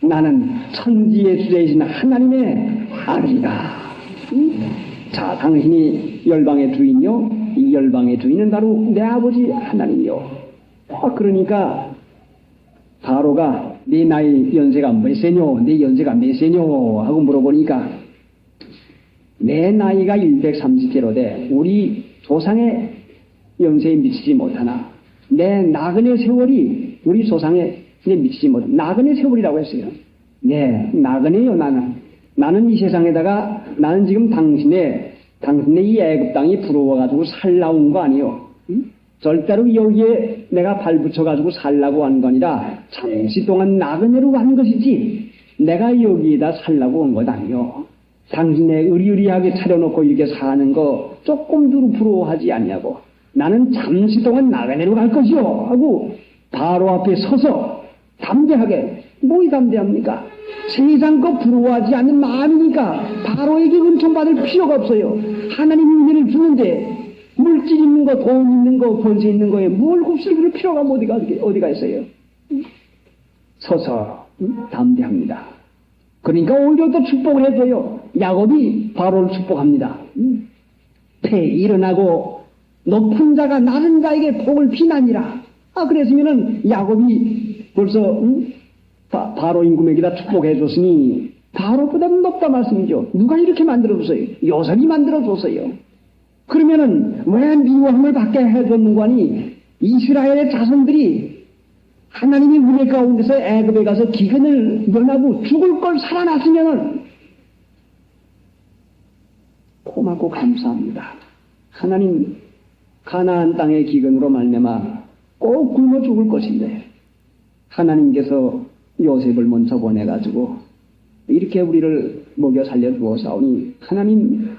나는 천지의 주제이신 하나님의 아들이다. 자, 당신이 열방의 주인이요, 이 열방의 주인은 바로 내 아버지 하나님이요. 그러니까 바로가 네 나이 연세가 몇 세뇨? 네 연세가 몇 세뇨? 하고 물어보니까 내 나이가 130세로되 우리 조상의 연세에 미치지 못하나 내 나그네 세월이 우리 조상에 미치지 못하나 나그네 세월이라고 했어요. 네, 나그네요. 나는 이 세상에다가 나는 지금 당신의 이 애굽 땅이 부러워가지고 살라온 거 아니요. 절대로 여기에 내가 발붙여가지고 살라고 한 거 아니라 잠시 동안 나그네로 간 것이지 내가 여기에다 살라고 온 것 아니요. 당신의 의리의리하게 차려놓고 이렇게 사는 거 조금도 부러워하지 않냐고. 나는 잠시 동안 나그네로 갈 것이요. 하고 바로 앞에 서서 담대하게, 뭐이 담대합니까? 세상 거 부러워하지 않는 마음이니까 바로에게 은총받을 필요가 없어요. 하나님이 은혜를 주는데 물질 있는 거, 돈 있는 거, 권세 있는 거에 뭘 곱슬 그럴 필요가 어디가 있어요? 서서 담대합니다. 그러니까 오히려 더 축복을 해줘요. 야곱이 바로를 축복합니다. 일어나고 높은 자가 낮은 자에게 복을 비나니라. 그랬으면은 야곱이 벌써 바로 임금에게다 축복해줬으니 바로보다 높다 말씀이죠. 누가 이렇게 만들어줬어요? 요셉이 만들어줬어요. 그러면은 왜 미워함을 받게 해줬는고 하니 이스라엘의 자손들이 하나님의 은혜 가운데서 애굽에 가서 기근을 면하고 죽을 걸 살아났으면은 고맙고 감사합니다. 하나님 가나안 땅의 기근으로 말미암아 꼭 굶어 죽을 것인데 하나님께서 요셉을 먼저 보내가지고 이렇게 우리를 먹여 살려 주어사오니 하나님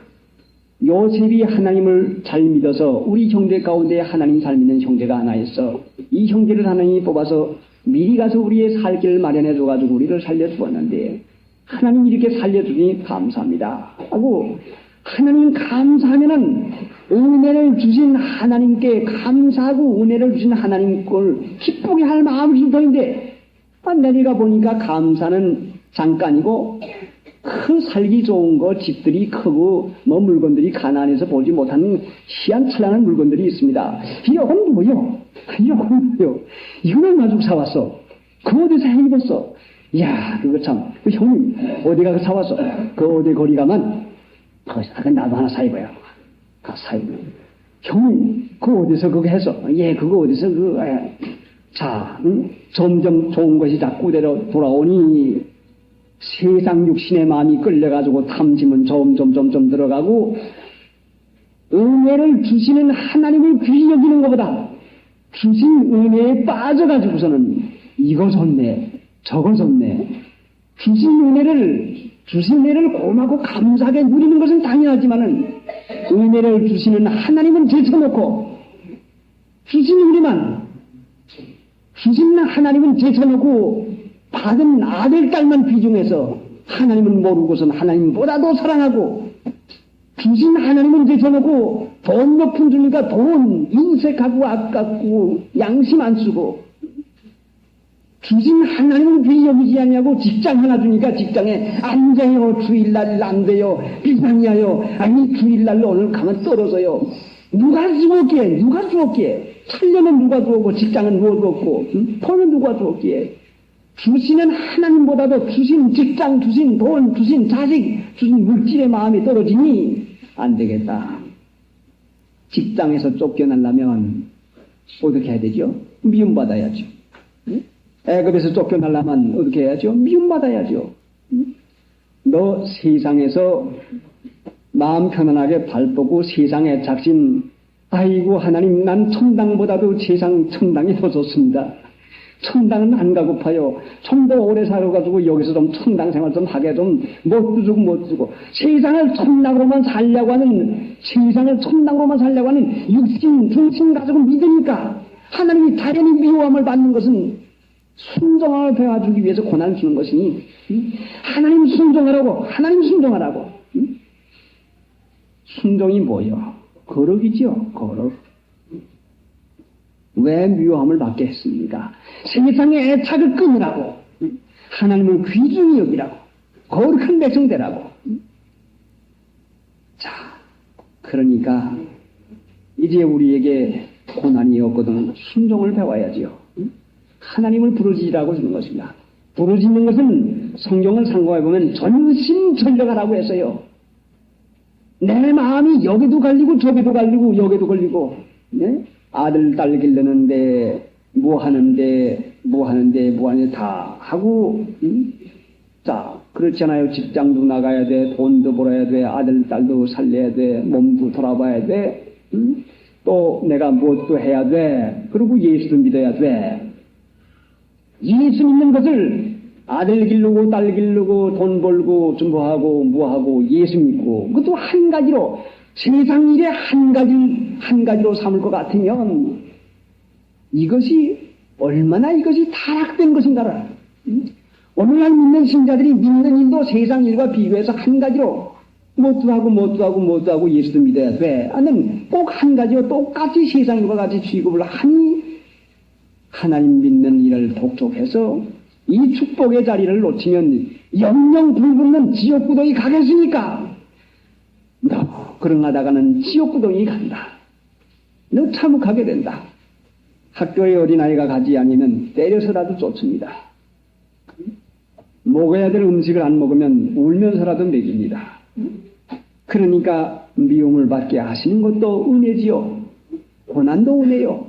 요셉이 하나님을 잘 믿어서 우리 형제 가운데 하나님 잘 믿는 형제가 하나 있어 이 형제를 하나님이 뽑아서 미리 가서 우리의 살 길을 마련해 줘가지고 우리를 살려 주었는데 하나님 이렇게 살려주니 감사합니다 하고 하나님 감사하면은 은혜를 주신 하나님께 감사하고 은혜를 주신 하나님 걸 기쁘게 할 마음이 심터인데 내리가 보니까 감사는 잠깐이고 그 살기 좋은 거 집들이 크고 뭐 물건들이 가난해서 보지 못하는 희한찬란한 물건들이 있습니다. 이건 뭐요? 이건 뭐요? 이건 얼마 주고 사왔어? 그 어디서 해입었어? 이야 그거 참 그 형님 어디 가서 사왔어? 그 어디 거리 가면 나도 하나 사입어요. 사입어. 형님 그거 어디서 그거 해서? 예 그거 어디서 그거 자 점점 좋은 것이 자꾸 돌아오니 세상 육신의 마음이 끌려가지고 탐심은 점점 들어가고 은혜를 주시는 하나님을 귀히 여기는 것보다 주신 은혜에 빠져가지고서는 이거 좋네 저거 좋네 주신 은혜를 고맙고 감사하게 누리는 것은 당연하지만은 은혜를 주시는 하나님은 제쳐놓고 주신 하나님은 제쳐놓고 받은 아들, 딸만 비중해서 하나님은 모르고선 하나님보다도 사랑하고 주신 하나님은 제쳐놓고 돈 몇 푼 주니까 돈 인색하고 아깝고 양심 안 쓰고 주신 하나님은 귀히 여기지 않냐고 직장 하나 주니까 직장에 안 돼요. 주일날 안 돼요. 비상이야요. 아니 주일날로 오늘 가면 떨어져요. 누가 주었기에 살려면 누가 주었고 직장은 누가 주었고 돈은 누가 주었기에 주시는 하나님보다도 주신 직장, 주신 돈, 주신 자식, 주신 물질의 마음이 떨어지니 안 되겠다. 직장에서 쫓겨나려면 어떻게 해야 되죠? 미움받아야죠. 애굽에서 쫓겨나려면 어떻게 해야죠? 미움받아야죠. 너 세상에서 마음 편안하게 발 뻗고 세상에 작심 아이고 하나님 난 천당보다도 세상 천당이 더 좋습니다. 천당은 안 가고파요. 좀 더 오래 살아가지고 여기서 좀 천당 생활 좀 하게 좀 못 주고 세상을 천당으로만 살려고 하는 육신 중심 가지고 믿으니까 하나님이 당연히 미워함을 받는 것은 순종함을 배워주기 위해서 고난을 주는 것이니 하나님 순종하라고 순종이 뭐요? 거룩이죠. 거룩. 왜 미워함을 받게 했습니까? 세상의 애착을 끊으라고 하나님을 귀중히 여기라고, 거룩한 백성 되라고. 자, 그러니까 이제 우리에게 고난이 없거든 순종을 배워야지요. 하나님을 부르짖으라고 주는 것입니다. 부르짖는 것은 성경을 상고해보면 전심전력하라고 했어요. 내 마음이 여기도 갈리고 저기도 갈리고 여기도 걸리고, 네? 아들 딸 길르는데 뭐 하는데 다 하고, 자, 그렇잖아요. 직장도 나가야 돼, 돈도 벌어야 돼, 아들 딸도 살려야 돼, 몸도 돌아봐야 돼, 또 내가 무엇도 해야 돼, 그리고 예수도 믿어야 돼. 예수 믿는 것을 아들 기르고 딸 기르고 돈 벌고 뭐하고 예수 믿고, 그것도 한 가지로, 세상 일에 한 가지로 삼을 것 같으면 이것이 얼마나 이것이 타락된 것인가를, 오늘날 믿는 신자들이 믿는 일도 세상 일과 비교해서 한 가지로 뭐도 하고 예수도 믿어야 돼. 아니면 꼭 한 가지로 똑같이 세상 일과 같이 취급을 하니 하나님 믿는 일을 독촉해서 이 축복의 자리를 놓치면 영영 불붙는 지옥구덩이 가겠으니까 너 그러하다가는 지옥구덩이 간다. 너 참혹하게 된다. 학교에 어린아이가 가지 아니면 때려서라도 쫓습니다. 먹어야 될 음식을 안 먹으면 울면서라도 먹입니다. 그러니까 미움을 받게 하시는 것도 은혜지요. 고난도 은혜요.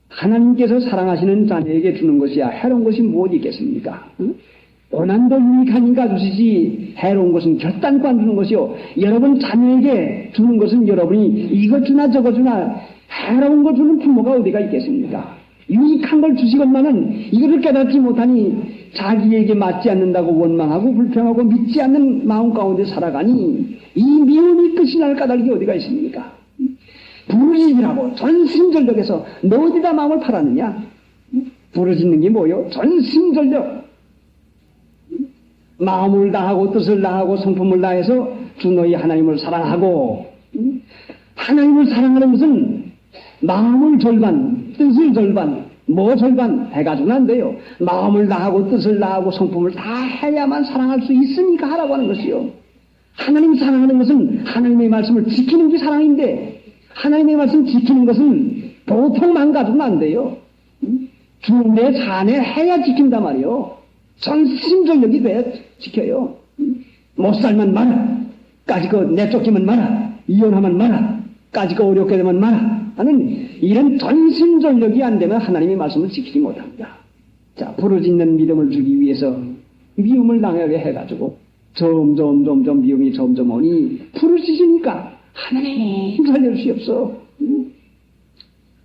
하나님께서 사랑하시는 자녀에게 주는 것이야 해로운 것이 무엇이 있겠습니까? 고난도 유익하니까 주시지 해로운 것은 결단코 안 주는 것이요. 여러분 자녀에게 주는 것은 여러분이 이것 주나 저것 주나 해로운 것 주는 부모가 어디가 있겠습니까? 유익한 걸 주시건만은 이것을 깨닫지 못하니 자기에게 맞지 않는다고 원망하고 불평하고 믿지 않는 마음 가운데 살아가니 이 미움이 끝이 날 까닭이 어디가 있습니까? 부르짖으라고 전심전력해서 너 어디다 마음을 팔았느냐? 부르짖는 게 뭐요? 전심전력. 마음을 다하고 뜻을 다하고 성품을 다해서 주 너희 하나님을 사랑하고, 하나님을 사랑하는 것은 마음을 절반, 뜻을 절반, 뭐 절반 해가지고는 안 돼요. 마음을 다하고 뜻을 다하고 성품을 다 해야만 사랑할 수 있으니까 하라고 하는 것이요. 하나님 사랑하는 것은 하나님의 말씀을 지키는 게 사랑인데, 하나님의 말씀 지키는 것은 보통만 가지고는 안 돼요. 주내 자네 해야 지킨단 말이요. 전심전력이 돼야 지켜요. 못 살면 마라. 까짓거 내쫓기면 마라. 이혼하면 마라. 까짓거 어렵게 되면 마라. 하는 이런 전심전력이 안 되면 하나님의 말씀을 지키지 못합니다. 자, 부르짖는 믿음을 주기 위해서 미움을 당하게 해가지고 점점 미움이 점점 오니 부르짖으니까 하나님 살려주시옵소.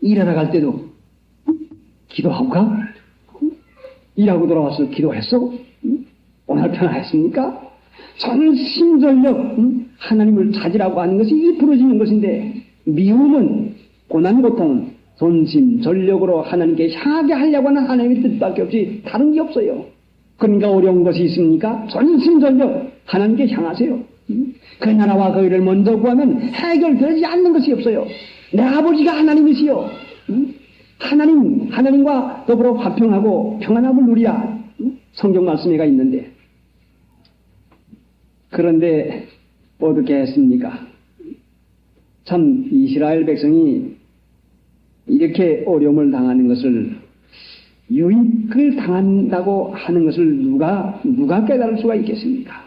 일하러 갈 때도 기도하고 가? 일하고 돌아와서 기도했어? 오늘 편안했습니까? 전심전력 하나님을 찾으라고 하는 것이 이 부르짖는 것인데, 미움은 고난 고통 전심전력으로 하나님께 향하게 하려고 하는 하나님의 뜻밖에 없이 다른 게 없어요. 그러니까 어려운 것이 있습니까? 전심전력 하나님께 향하세요. 그 나라와 그 일을 먼저 구하면 해결되지 않는 것이 없어요. 내 아버지가 하나님이시요. 하나님과 더불어 화평하고 평안함을 누리라. 성경 말씀에가 있는데, 그런데 어떻게 했습니까? 참 이스라엘 백성이 이렇게 어려움을 당하는 것을, 유익을 당한다고 하는 것을 누가 깨달을 수가 있겠습니까?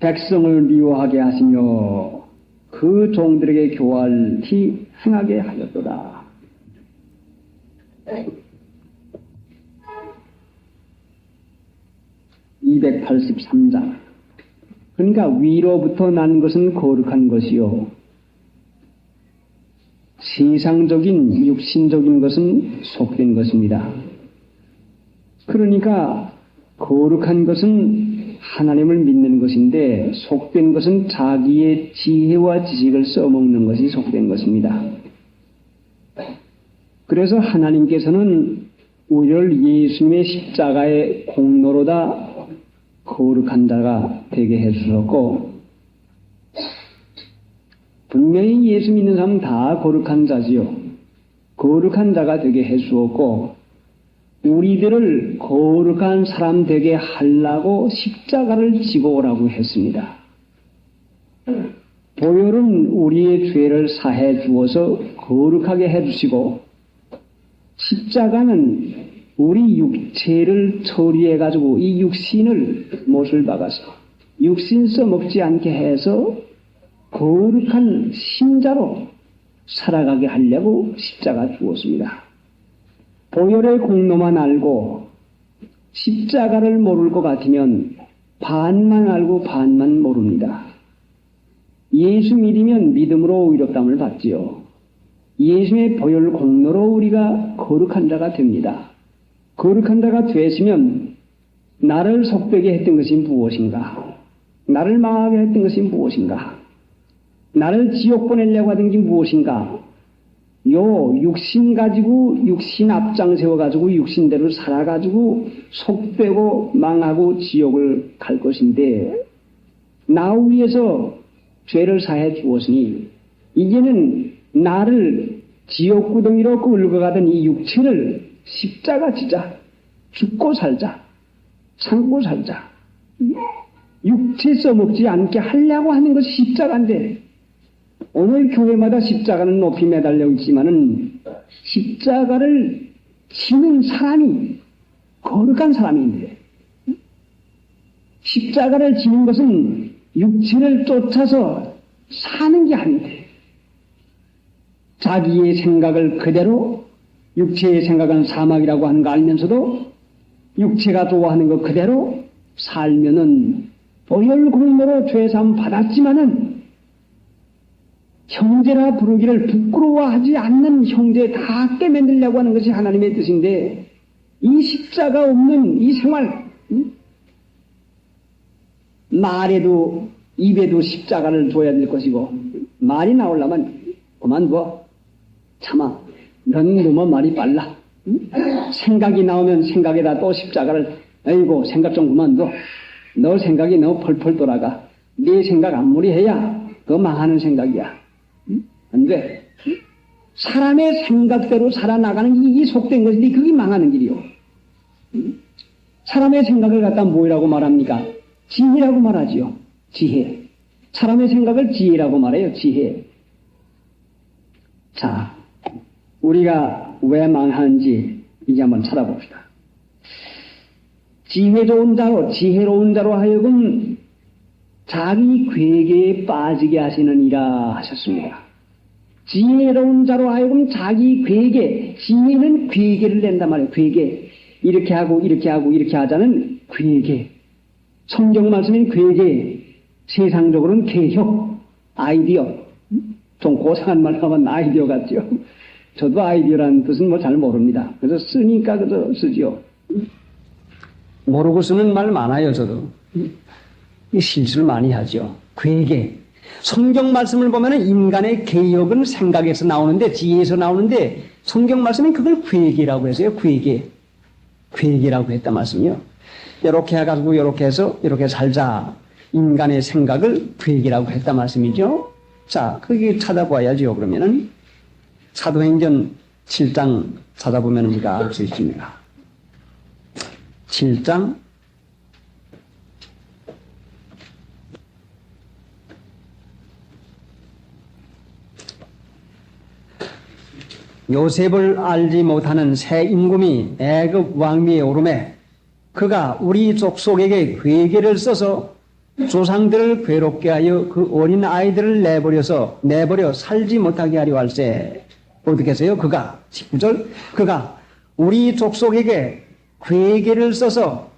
백성을 미워하게 하시며 그 종들에게 교활히 행하게 하였도다. 283장. 그러니까 위로부터 난 것은 거룩한 것이요, 세상적인 육신적인 것은 속된 것입니다. 그러니까 거룩한 것은 하나님을 믿는 것인데, 속된 것은 자기의 지혜와 지식을 써먹는 것이 속된 것입니다. 그래서 하나님께서는 우리를 예수님의 십자가의 공로로다 거룩한 자가 되게 해주셨고, 분명히 예수 믿는 사람은 다 거룩한 자지요. 거룩한 자가 되게 해주었고, 우리들을 거룩한 사람 되게 하려고 십자가를 지고 오라고 했습니다. 보혈은 우리의 죄를 사해 주어서 거룩하게 해주시고, 십자가는 우리 육체를 처리해가지고 이 육신을 못을 박아서 육신 써먹지 않게 해서 거룩한 신자로 살아가게 하려고 십자가 주었습니다. 보혈의 공로만 알고 십자가를 모를 것 같으면 반만 알고 반만 모릅니다. 예수 믿으면 믿음으로 의롭다함을 받지요. 예수의 보혈 공로로 우리가 거룩한 자가 됩니다. 거룩한 자가 되시면 나를 속되게 했던 것이 무엇인가? 나를 망하게 했던 것이 무엇인가? 나를 지옥 보내려고 하던 게 무엇인가? 요 육신 가지고 육신 앞장 세워가지고 육신대로 살아가지고 속되고 망하고 지옥을 갈 것인데, 나 위해서 죄를 사해 주었으니 이제는 나를 지옥구덩이로 끌고 가던 이 육체를 십자가 지자, 죽고 살자, 참고 살자, 육체 써먹지 않게 하려고 하는 것이 십자가인데, 오늘 교회마다 십자가는 높이 매달려 있지만은 십자가를 지는 사람이 거룩한 사람인데, 십자가를 지는 것은 육체를 쫓아서 사는 게 아닌데, 자기의 생각을 그대로, 육체의 생각은 사막이라고 하는 거 알면서도 육체가 좋아하는 거 그대로 살면은 보혈 공로로 죄사함 받았지만은 형제라 부르기를 부끄러워하지 않는 형제 다 깨만들려고 하는 것이 하나님의 뜻인데, 이 십자가 없는 이 생활, 말에도 입에도 십자가를 둬야 될 것이고, 말이 나오려면 그만둬, 참아, 넌 너무 말이 빨라. 생각이 나오면 생각에다 또 십자가를, 아이고 생각 좀 그만둬, 너 생각이 너무 펄펄 돌아가, 네 생각 안 무리해야 그거 망하는 생각이야. 안 돼. 사람의 생각대로 살아나가는 이 속된 것인데 그게 망하는 길이요. 사람의 생각을 갖다 뭐라고 말합니까? 지혜라고 말하지요. 지혜. 사람의 생각을 지혜라고 말해요. 지혜. 자, 우리가 왜 망하는지 이제 한번 찾아봅시다. 지혜 좋은 자로, 지혜로운 자로 하여금 자기 괴계에 빠지게 하시느니라 하셨습니다. 지혜로운 자로 하여금 자기 괴계, 지혜는 괴계를 낸단 말이에요. 괴계. 이렇게 하고 이렇게 하고 이렇게 하자는 괴계. 성경 말씀인 괴계, 세상적으로는 개혁, 아이디어. 좀 고상한 말 하면 아이디어 같죠. 저도 아이디어라는 뜻은 뭐 잘 모릅니다. 그래서 쓰니까 그저 쓰지요. 모르고 쓰는 말 많아요, 저도. 실수를 많이 하죠. 괴계. 성경 말씀을 보면은 인간의 개혁은 생각에서 나오는데, 지혜에서 나오는데, 성경 말씀은 그걸 괴계라고 해서요, 괴계. 괴계라고 했단 말씀이요. 이렇게 해가지고, 이렇게 해서, 이렇게 살자. 인간의 생각을 괴계라고 했단 말씀이죠. 자, 그게 찾아봐야죠, 그러면은. 사도행전 7장 찾아보면 우리가 알 수 있습니다. 7장 요셉을 알지 못하는 새 임금이 애굽 왕위에 오르매 그가 우리 족속에게 괴계를 써서 조상들을 괴롭게 하여 그 어린 아이들을 내버려 살지 못하게 하려 할세. 어떻게 해서요? 그가 19절 그가 우리 족속에게 괴계를 써서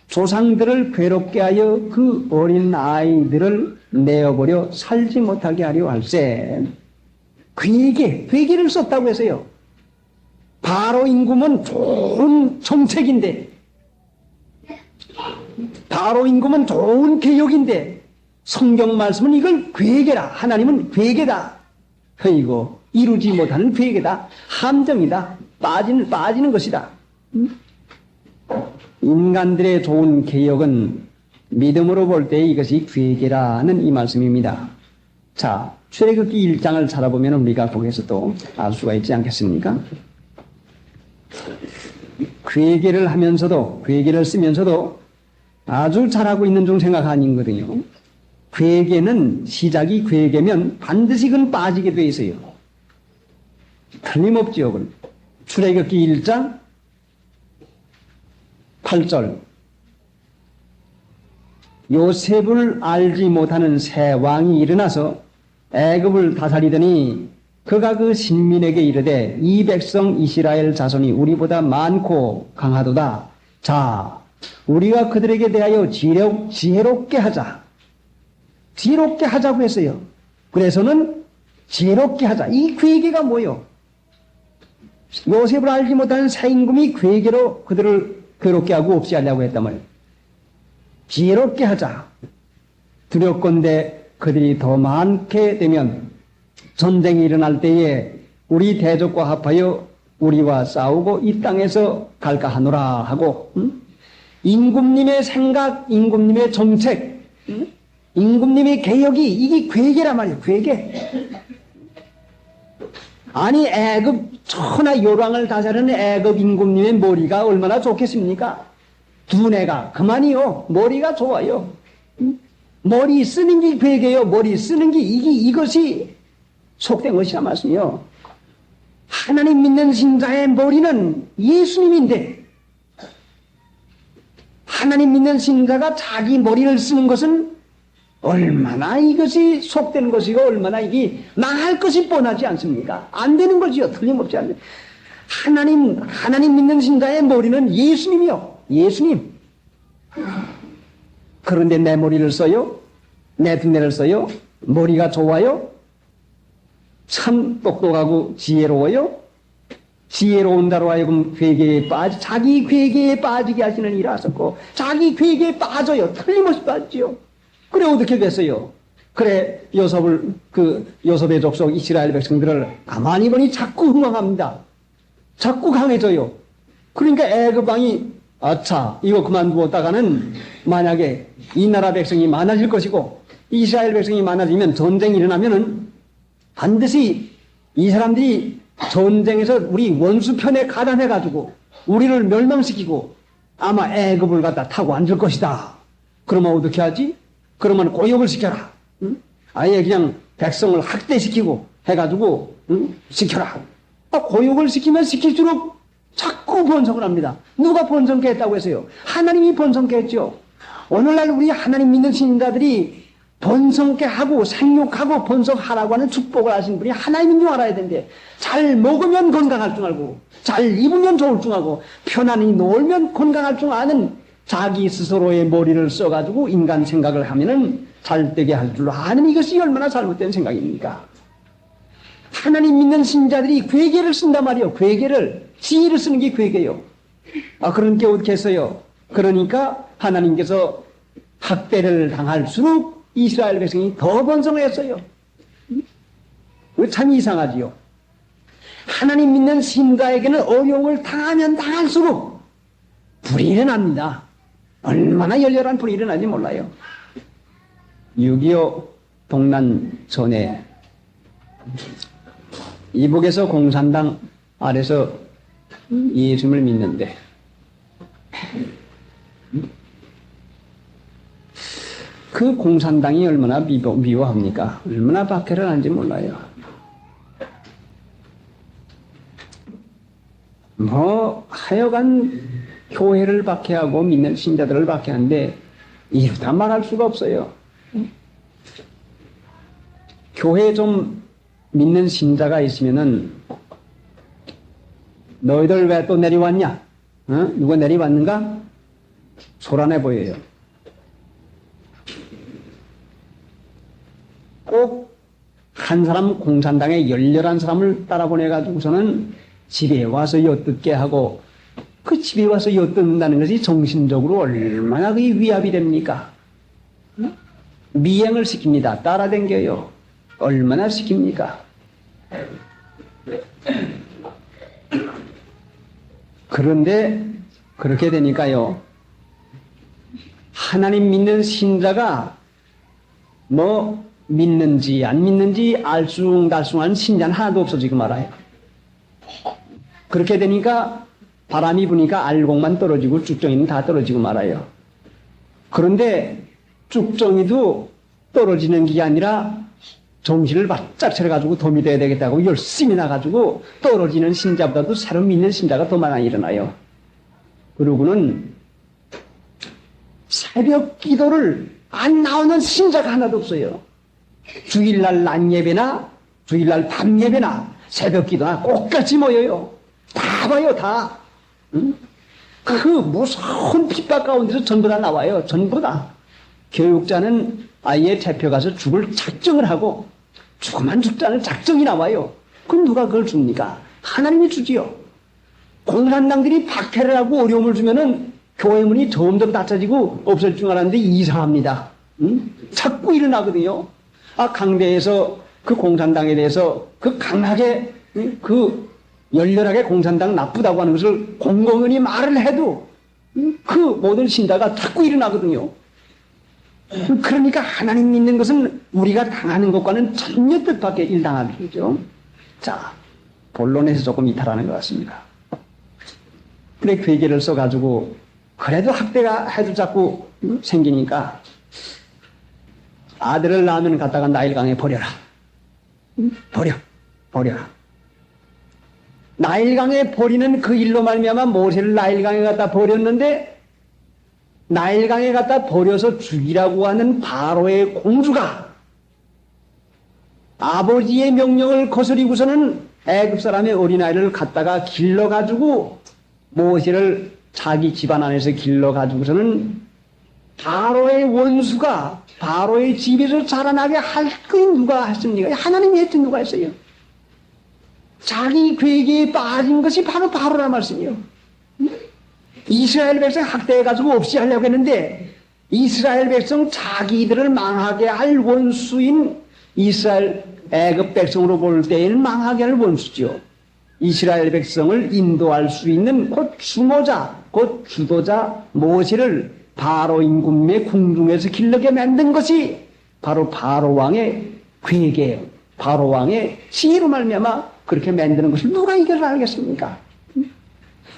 조상들을 괴롭게 하여 그 어린 아이들을 내어버려 살지 못하게 하려 할세. 괴계를 썼다고 해서요. 바로 임금은 좋은 정책인데, 바로 임금은 좋은 개혁인데, 성경 말씀은 이걸 괴계라. 하나님은 괴계다. 이거 이루지 못하는 괴계다. 함정이다. 빠지는 것이다. 인간들의 좋은 개혁은 믿음으로 볼 때 이것이 괴계라는 이 말씀입니다. 자, 출애굽기 1장을 찾아보면 우리가 거기에서 또 알 수가 있지 않겠습니까? 괴계를 하면서도, 괴계를 쓰면서도 아주 잘하고 있는 중 생각 아니거든요. 괴계는, 시작이 괴계면 반드시 그건 빠지게 돼 있어요. 틀림없지요, 그건. 출애굽기 1장 8절. 요셉을 알지 못하는 새 왕이 일어나서 애굽을 다스리더니 그가 그 신민에게 이르되 이 백성 이스라엘 자손이 우리보다 많고 강하도다. 자, 우리가 그들에게 대하여 지혜롭게 하자. 지혜롭게 하자고 했어요. 그래서는 지혜롭게 하자. 이 괴계가 뭐요? 요셉을 알지 못하는 새 임금이 괴계로 그들을 괴롭게 하고 없이 하려고 했단 말이에요. 지혜롭게 하자. 두렵건대 그들이 더 많게 되면 전쟁이 일어날 때에 우리 대적과 합하여 우리와 싸우고 이 땅에서 갈까 하노라 하고, 임금님의 생각, 임금님의 정책, 임금님의 개혁이 이게 괴계란 말이에요. 괴계. 아니 애굽 천하 요랑을 다스리는 애굽 임금님의 머리가 얼마나 좋겠습니까? 두뇌가 그만이요. 머리가 좋아요. 머리 쓰는 게 괴계요. 머리 쓰는 게 이것이 속된 것이라 말씀이요. 하나님 믿는 신자의 머리는 예수님인데 하나님 믿는 신자가 자기 머리를 쓰는 것은 얼마나 이것이 속된 것이고 얼마나 이게 망할 것이 뻔하지 않습니까? 안 되는 거지요. 틀림없지 않아요. 하나님 믿는 신자의 머리는 예수님이요. 예수님. 그런데 내 머리를 써요? 내 두뇌를 써요? 머리가 좋아요? 참 똑똑하고 지혜로워요? 지혜로운 자로 하여금 괴계에 자기 괴계에 빠지게 하시는 일을 하셨고, 자기 괴계에 빠져요. 틀림없이 빠지죠. 그래, 어떻게 됐어요? 그래, 요섭의 족속 이스라엘 백성들을 가만히 보니 자꾸 흥왕합니다. 자꾸 강해져요. 그러니까 애굽 왕이, 아차, 이거 그만두었다가는 만약에 이 나라 백성이 많아질 것이고, 이스라엘 백성이 많아지면 전쟁이 일어나면은 반드시 이 사람들이 전쟁에서 우리 원수편에 가담해가지고 우리를 멸망시키고 아마 애굽을 갖다 타고 앉을 것이다. 그러면 어떻게 하지? 그러면 고역을 시켜라. 응? 아예 그냥 백성을 학대시키고 해가지고 시켜라. 고역을 시키면 시킬수록 자꾸 번성을 합니다. 누가 번성케 했다고 했어요? 하나님이 번성케 했죠. 오늘날 우리 하나님 믿는 신자들이 번성케 하고 생육하고 번성하라고 하는 축복을 하신 분이 하나님인 줄 알아야 되는데, 잘 먹으면 건강할 줄 알고 잘 입으면 좋을 줄 알고 편안히 놀면 건강할 줄 아는 자기 스스로의 머리를 써가지고 인간 생각을 하면은 잘되게 할 줄 아는 이것이 얼마나 잘못된 생각입니까? 하나님 믿는 신자들이 괴계를 쓴단 말이에요. 괴계를, 지혜를 쓰는 게 괴계예요. 그러니까 어떻게 했어요? 그러니까 하나님께서 학대를 당할수록 이스라엘 백성이 더 번성했어요. 참 이상하지요. 하나님 믿는 신자에게는 어려움을 당하면 당할수록 불이 일어납니다. 얼마나 열렬한 불이 일어나지 몰라요. 6.25 동란 전에 이북에서 공산당 아래서 예수님을 믿는데 그 공산당이 얼마나 미워합니까? 얼마나 박해를 하는지 몰라요. 하여간 교회를 박해하고 믿는 신자들을 박해하는데 이루다 말할 수가 없어요. 교회에 좀 믿는 신자가 있으면은 너희들 왜 또 내려왔냐? 누가 내려왔는가? 소란해 보여요. 꼭 한 사람 공산당에 열렬한 사람을 따라 보내가지고서는 집에 와서 엿듣게 하고, 그 집에 와서 엿듣는다는 것이 정신적으로 얼마나 그게 위압이 됩니까? 미행을 시킵니다. 따라댕겨요. 얼마나 시킵니까? 그런데 그렇게 되니까요, 하나님 믿는 신자가 믿는지 안 믿는지 알쏭달쏭한 신자는 하나도 없어지고 말아요. 그렇게 되니까 바람이 부니까 알곡만 떨어지고 쭉정이는 다 떨어지고 말아요. 그런데 쭉정이도 떨어지는 게 아니라 정신을 바짝 차려가지고 도움이 돼야 되겠다고 열심히 나가지고 떨어지는 신자보다도 새로 믿는 신자가 더 많이 일어나요. 그러고는 새벽 기도를 안 나오는 신자가 하나도 없어요. 주일날 낮 예배나 주일날 밤 예배나 새벽 기도나 똑같이 모여요. 다 봐요, 다. 응? 그 무서운 핍박 가운데서 전부 다 나와요. 전부 다. 교육자는 아예 잡혀가서 죽을 작정을 하고 죽으면 죽자는 작정이 나와요. 그럼 누가 그걸 줍니까? 하나님이 주지요. 공산당들이 박해를 하고 어려움을 주면은 교회 문이 점점 닫혀지고 없어질 줄 알았는데 이상합니다. 응? 자꾸 일어나거든요. 강대에서 그 공산당에 대해서 그 강하게, 그 열렬하게 공산당 나쁘다고 하는 것을 공공연히 말을 해도 그 모든 신자가 자꾸 일어나거든요. 그러니까 하나님 믿는 것은 우리가 당하는 것과는 전혀 뜻밖의 일당하죠. 자, 본론에서 조금 이탈하는 것 같습니다. 그래, 괴계를 써가지고 그래도 학대가 해도 자꾸 생기니까 아들을 낳으면 갖다가 나일강에 버려라. 버려라. 나일강에 버리는 그 일로 말미암아 모세를 나일강에 갖다 버렸는데 나일강에 갖다 버려서 죽이라고 하는 바로의 공주가 아버지의 명령을 거스리고서는 애굽 사람의 어린아이를 갖다가 길러가지고 모세를 자기 집안 안에서 길러가지고서는 바로의 원수가 바로의 집에서 자라나게 할 건 누가 했습니까? 하나님이 했지 누가 했어요? 자기 괴계에 빠진 것이 바로 바로란 말씀이요. 이스라엘 백성 학대해가지고 없이 하려고 했는데 이스라엘 백성 자기들을 망하게 할 원수인 이스라엘 애굽 백성으로 볼 때에는 망하게 할 원수죠. 이스라엘 백성을 인도할 수 있는 곧 주모자, 곧 주도자 모세를 바로 임금의 궁중에서 길르게 만든 것이 바로 바로 왕의 괴계예요. 바로 왕의 지혜로 말미암아 그렇게 만드는 것을 누가 이걸 알겠습니까?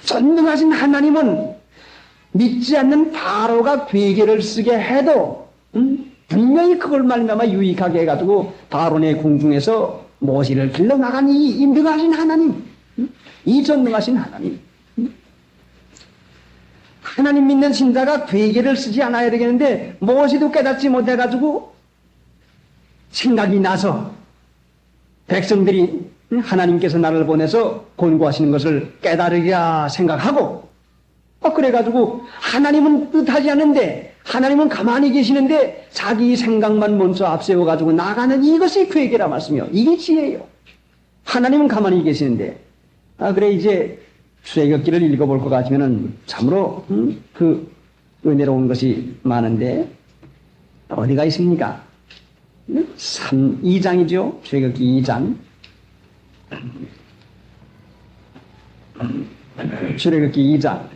전능하신 하나님은 믿지 않는 바로가 괴계를 쓰게 해도 분명히 그걸 말미암아 유익하게 해가지고 바로의 궁중에서 모세를 길러나간 이 임등하신 하나님, 이 전능하신 하나님. 하나님 믿는 신자가 괴계를 쓰지 않아야 되겠는데 모세도 깨닫지 못해가지고 생각이 나서 백성들이 하나님께서 나를 보내서 권고하시는 것을 깨달으리라 생각하고 그래가지고 하나님은 뜻하지 않는데 하나님은 가만히 계시는데 자기 생각만 먼저 앞세워가지고 나가는 이것이 괴계라 말씀이요. 이게 지혜예요. 하나님은 가만히 계시는데 그래 이제 출애굽기를 읽어볼 것 같으면은 참으로 그 은혜로운 것이 많은데 어디가 있습니까? 2장이죠. 출애굽기 2장. 출애굽기 2장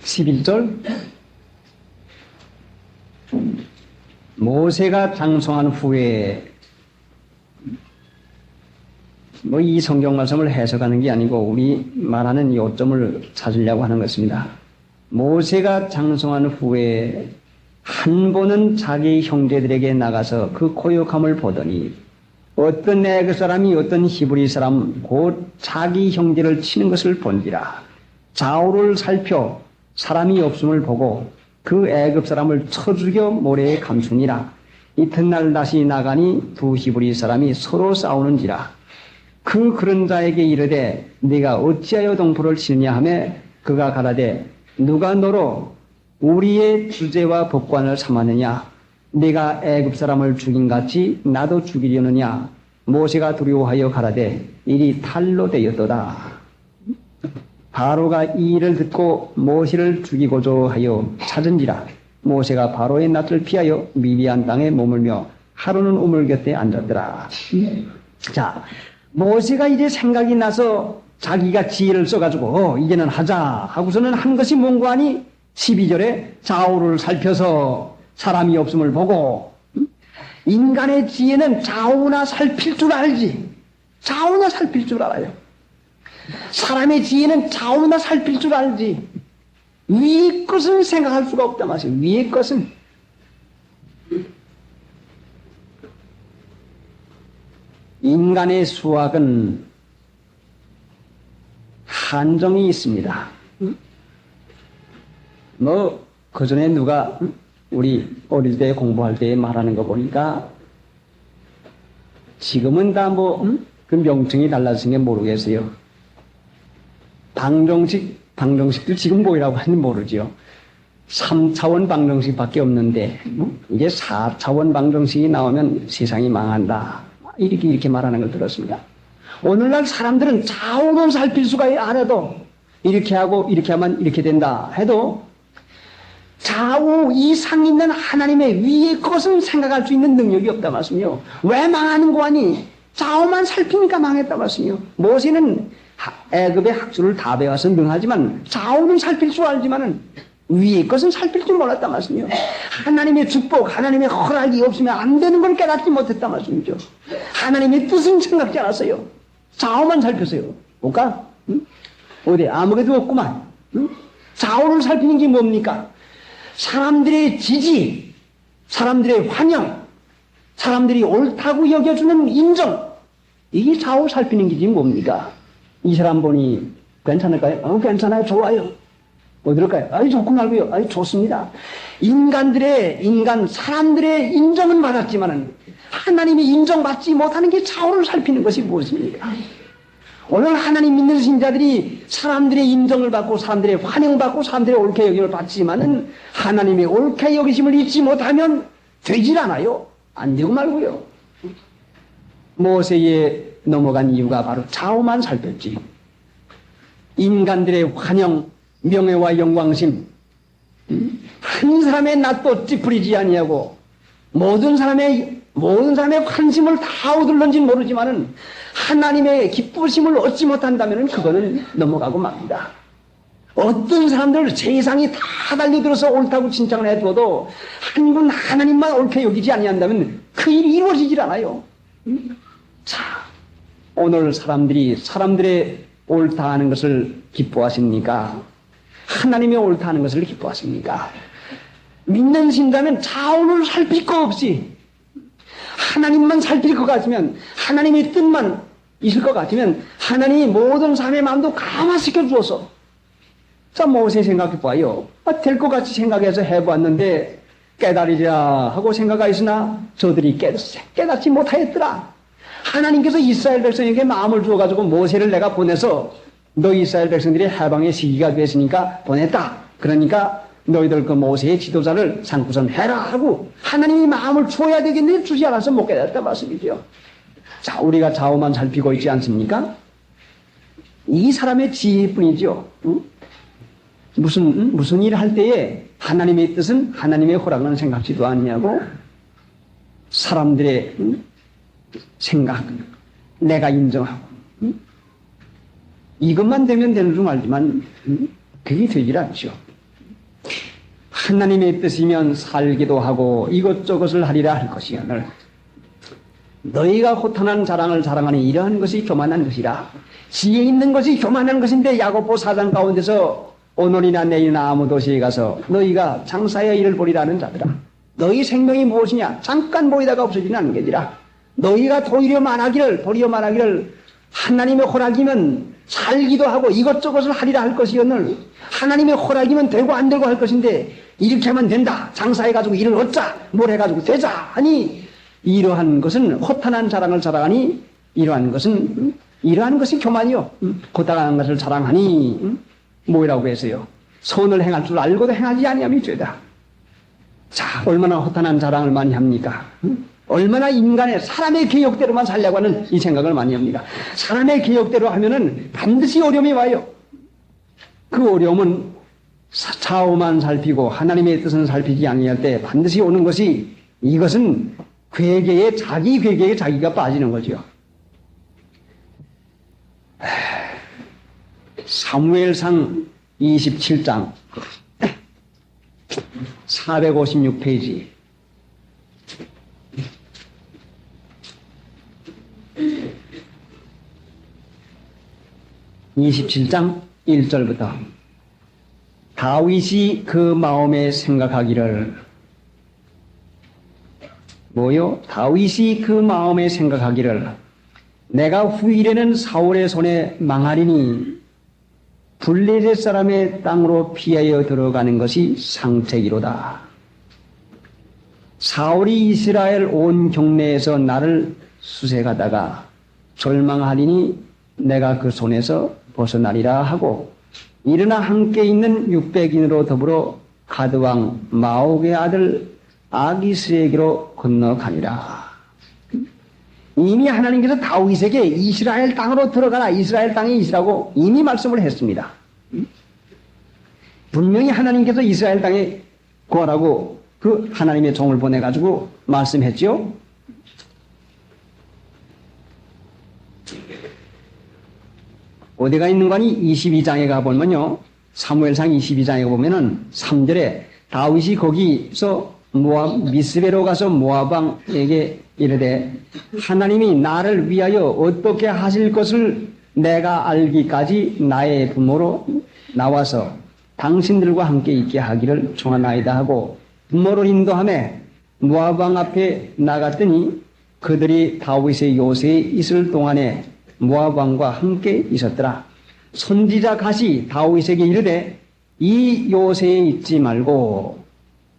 11절. 모세가 장성한 후에 이 성경 말씀을 해석하는 게 아니고 우리 말하는 요점을 찾으려고 하는 것입니다. 모세가 장성한 후에 한 번은 자기 형제들에게 나가서 그 고역함을 보더니 어떤 애굽 사람이 어떤 히브리 사람 곧 자기 형제를 치는 것을 본지라. 좌우를 살펴 사람이 없음을 보고 그 애굽 사람을 쳐 죽여 모래에 감추니라. 이튿날 다시 나가니 두 히브리 사람이 서로 싸우는지라. 그런 자에게 이르되 네가 어찌하여 동포를 치느냐 하며 그가 가라되 누가 너로 우리의 주제와 법관을 삼았느냐. 네가 애굽 사람을 죽인 같이 나도 죽이려느냐. 모세가 두려워하여 가라되 일이 탈로 되었도다. 바로가 이 일을 듣고 모세를 죽이고자 하여 찾은지라. 모세가 바로의 낯을 피하여 미디안 땅에 머물며 하루는 우물 곁에 앉았더라. 자, 모세가 이제 생각이 나서 자기가 지혜를 써가지고 이제는 하자 하고서는 한 것이 뭔가 하니 12절에 좌우를 살펴서 사람이 없음을 보고. 인간의 지혜는 좌우나 살필 줄 알지. 좌우나 살필 줄 알아요. 사람의 지혜는 좌우나 살필 줄 알지 위의 것은 생각할 수가 없단 말이에요. 위의 것은. 인간의 수학은 한정이 있습니다. 뭐 그전에 누가 우리 어릴 때 공부할 때 말하는 거 보니까 지금은 다 뭐 그 명칭이 달라진 게 모르겠어요. 방정식도 지금 뭐라고 하는지 모르죠. 3차원 방정식밖에 없는데 이제 4차원 방정식이 나오면 세상이 망한다. 이렇게 말하는 걸 들었습니다. 오늘날 사람들은 좌우를 살필 수가 안 해도 이렇게 하고 이렇게 하면 이렇게 된다 해도 좌우 이상 있는 하나님의 위의 것은 생각할 수 있는 능력이 없다 말씀이요. 왜 망하는 거 아니? 좌우만 살피니까 망했다 말씀이요. 모세는 애굽의 학술을 다 배워서 능하지만 좌우는 살필 줄 알지만은 위의 것은 살필 줄 몰랐다 말씀이요. 하나님의 축복, 하나님의 허락이 없으면 안 되는 걸 깨닫지 못했다 말씀이죠. 하나님의 뜻은 생각지 않았어요. 좌우만 살폈어요. 볼까? 응? 어디 아무것도 없구만. 응? 좌우를 살피는 게 뭡니까? 사람들의 지지, 사람들의 환영, 사람들이 옳다고 여겨주는 인정, 이게 좌우 살피는 게지 뭡니까? 이 사람 보니 괜찮을까요? 괜찮아요. 좋아요. 어디럴까요? 아이 좋고 말고요. 아이 좋습니다. 사람들의 인정은 받았지만은 하나님의 인정받지 못하는 게 좌우를 살피는 것이 무엇입니까? 오늘 하나님 믿는 신자들이 사람들의 인정을 받고 사람들의 환영받고 사람들의 옳게 여김을 받지만은 하나님의 옳게 여기심을 잊지 못하면 되질 않아요. 안 되고 말고요. 모세에 넘어간 이유가 바로 좌우만 살폈지. 인간들의 환영, 명예와 영광심, 한 사람의 낯도 찌푸리지 아니하고 모든 사람의 관심을 다 얻을런지는 모르지만은 하나님의 기쁘심을 얻지 못한다면 그거는 넘어가고 맙니다. 어떤 사람들 세상이 다 달려들어서 옳다고 칭찬을 해줘도 한 분 하나님만 옳게 여기지 아니한다면 그 일이 이루어지질 않아요. 자, 오늘 사람들의 옳다 하는 것을 기뻐하십니까? 하나님의 옳다 하는 것을 기뻐하십니까? 믿는 신자면 좌우를 살필 거 없이 하나님만 살필 것 같으면, 하나님의 뜻만 있을 것 같으면 하나님이 모든 사람의 마음도 감화시켜 주어서, 자, 모세 생각해 봐요. 될 것 같이 생각해서 해보았는데 깨달으리라 하고 생각하였으나 저들이 깨닫지 못하였더라. 하나님께서 이스라엘 백성에게 마음을 주어가지고 모세를 내가 보내서 너 이스라엘 백성들이 해방의 시기가 됐으니까 보냈다. 그러니까 너희들 그 모세의 지도자를 상구선 해라 하고 하나님이 마음을 주어야 되겠는데 주지 않아서 못 깨달았다 말씀이죠. 자, 우리가 좌우만 살피고 있지 않습니까? 이 사람의 지혜뿐이죠. 응? 무슨 일을 할 때에 하나님의 뜻은, 하나님의 허락은 생각지도 아니하고 사람들의 생각, 내가 인정하고 이것만 되면 되는 줄 알지만 그게 되질 않죠. 하나님의 뜻이면 살기도 하고 이것저것을 하리라 할 것이거늘 너희가 호탄한 자랑을 자랑하니 이러한 것이 교만한 것이라. 지혜 있는 것이 교만한 것인데 야고보 4장 가운데서 오늘이나 내일이나 아무 도시에 가서 너희가 장사의 일을 보리라는 자들아, 너희 생명이 무엇이냐? 잠깐 보이다가 없어지는 않는 게지라. 너희가 도리어만 하기를 하나님의 허락이면 살기도 하고 이것저것을 하리라 할 것이거늘 하나님의 허락이면 되고 안 되고 할 것인데 이렇게 하면 된다. 장사해가지고 일을 얻자. 뭘 해가지고 되자. 하니 이러한 것은 허탄한 자랑을 자랑하니 이러한 것이 교만이요. 고단한 것을 자랑하니 뭐라고 했어요? 선을 행할 줄 알고도 행하지 아니함이 죄다. 자, 얼마나 허탄한 자랑을 많이 합니까? 얼마나 사람의 계획대로만 살려고 하는 이 생각을 많이 합니다. 사람의 계획대로 하면은 반드시 어려움이 와요. 그 어려움은 좌우만 살피고 하나님의 뜻은 살피지 아니할 때 반드시 오는 것이, 이것은 자기 괴계에 자기가 빠지는 거죠. 사무엘상 27장 456페이지. 27장 1절부터 다윗이 그 마음에 생각하기를 다윗이 그 마음에 생각하기를 내가 후일에는 사울의 손에 망하리니 블레셋 사람의 땅으로 피하여 들어가는 것이 상책이로다. 사울이 이스라엘 온 경내에서 나를 수색하다가 절망하리니 내가 그 손에서 벗어나리라 하고 일어나 함께 있는 600인으로 더불어 가드왕 마옥의 아들 아기스에게로 건너가니라. 이미 하나님께서 다윗에게 이스라엘 땅으로 들어가라, 이스라엘 땅에 있으라고 이미 말씀을 했습니다. 분명히 하나님께서 이스라엘 땅에 구하라고 그 하나님의 종을 보내가지고 말씀했죠. 어디가 있는 거니? 22장에 가보면요, 사무엘상 22장에 보면은 3절에 다윗이 거기서 미스베로 가서 모압왕에게 이르되 하나님이 나를 위하여 어떻게 하실 것을 내가 알기까지 나의 부모로 나와서 당신들과 함께 있게 하기를 청하나이다 하고 부모를 인도하며 모압왕 앞에 나갔더니 그들이 다윗의 요새에 있을 동안에 모압왕과 함께 있었더라. 선지자 갓이 다윗에게 이르되 이 요새에 있지 말고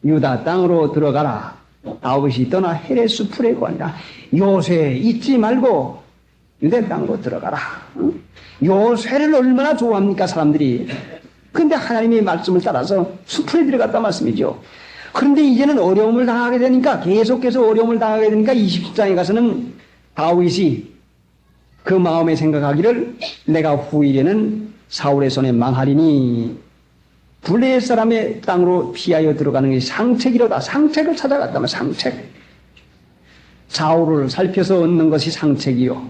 유다 땅으로 들어가라. 다윗이 떠나 헤레스 풀에 거하니라. 요새에 있지 말고 유대 땅으로 들어가라. 요새를 얼마나 좋아합니까 사람들이. 그런데 하나님의 말씀을 따라서 숲에 들어갔단 말씀이죠. 그런데 이제는 어려움을 당하게 되니까, 계속해서 어려움을 당하게 되니까 20장에 가서는 다윗이 그 마음에 생각하기를 내가 후일에는 사울의 손에 망하리니 블레셋 사람의 땅으로 피하여 들어가는 것이 상책이로다. 상책을 찾아갔다면 상책. 좌우를 살펴서 얻는 것이 상책이요,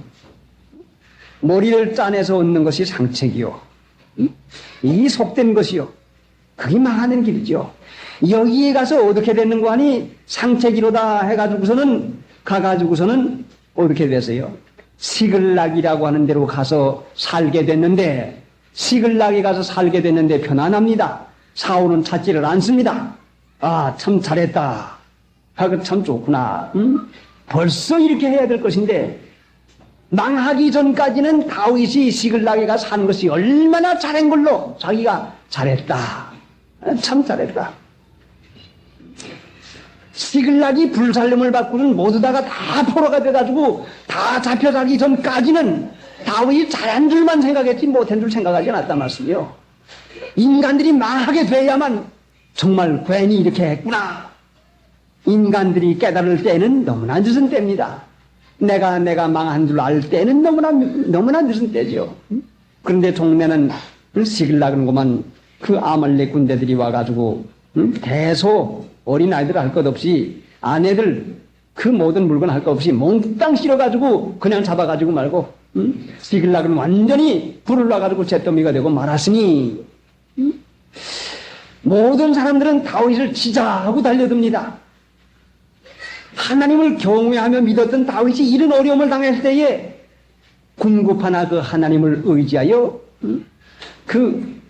머리를 짜내서 얻는 것이 상책이요, 이 속된 것이요, 그게 망하는 길이죠. 여기에 가서 어떻게 되는 거 아니? 상책이로다 해가지고서는 가가지고서는 어떻게 됐어요? 시글락이라고 하는 데로 가서 살게 됐는데, 시글락에 가서 살게 됐는데 편안합니다. 사울은 찾지를 않습니다. 아, 참 잘했다. 하고 참 좋구나. 벌써 이렇게 해야 될 것인데, 망하기 전까지는 다윗이 시글락에 가서 사는 것이 얼마나 잘한 걸로 자기가 잘했다. 참 잘했다. 시글락이 불살림을 받고는 모두 다가 다 포로가 돼가지고 다 잡혀가기 전까지는 다윗이 잘한 줄만 생각했지 못한 줄 생각하지 않았단 말씀이요. 인간들이 망하게 돼야만 정말 괜히 이렇게 했구나. 인간들이 깨달을 때는 너무나 늦은 때입니다. 내가 망한 줄 알 때는 너무나 늦은 때죠. 그런데 종래는 시글락은 그만 그 아말렉 군대들이 와가지고 대소 어린아이들 할 것 없이 아내들 그 모든 물건 할 것 없이 몽땅 실어가지고 그냥 잡아가지고 말고 시글락은 완전히 불을 놔가지고 잿더미가 되고 말았으니 모든 사람들은 다윗을 지자하고 달려듭니다. 하나님을 경외하며 믿었던 다윗이 이런 어려움을 당했을 때에 궁급하나 그 하나님을 의지하여 그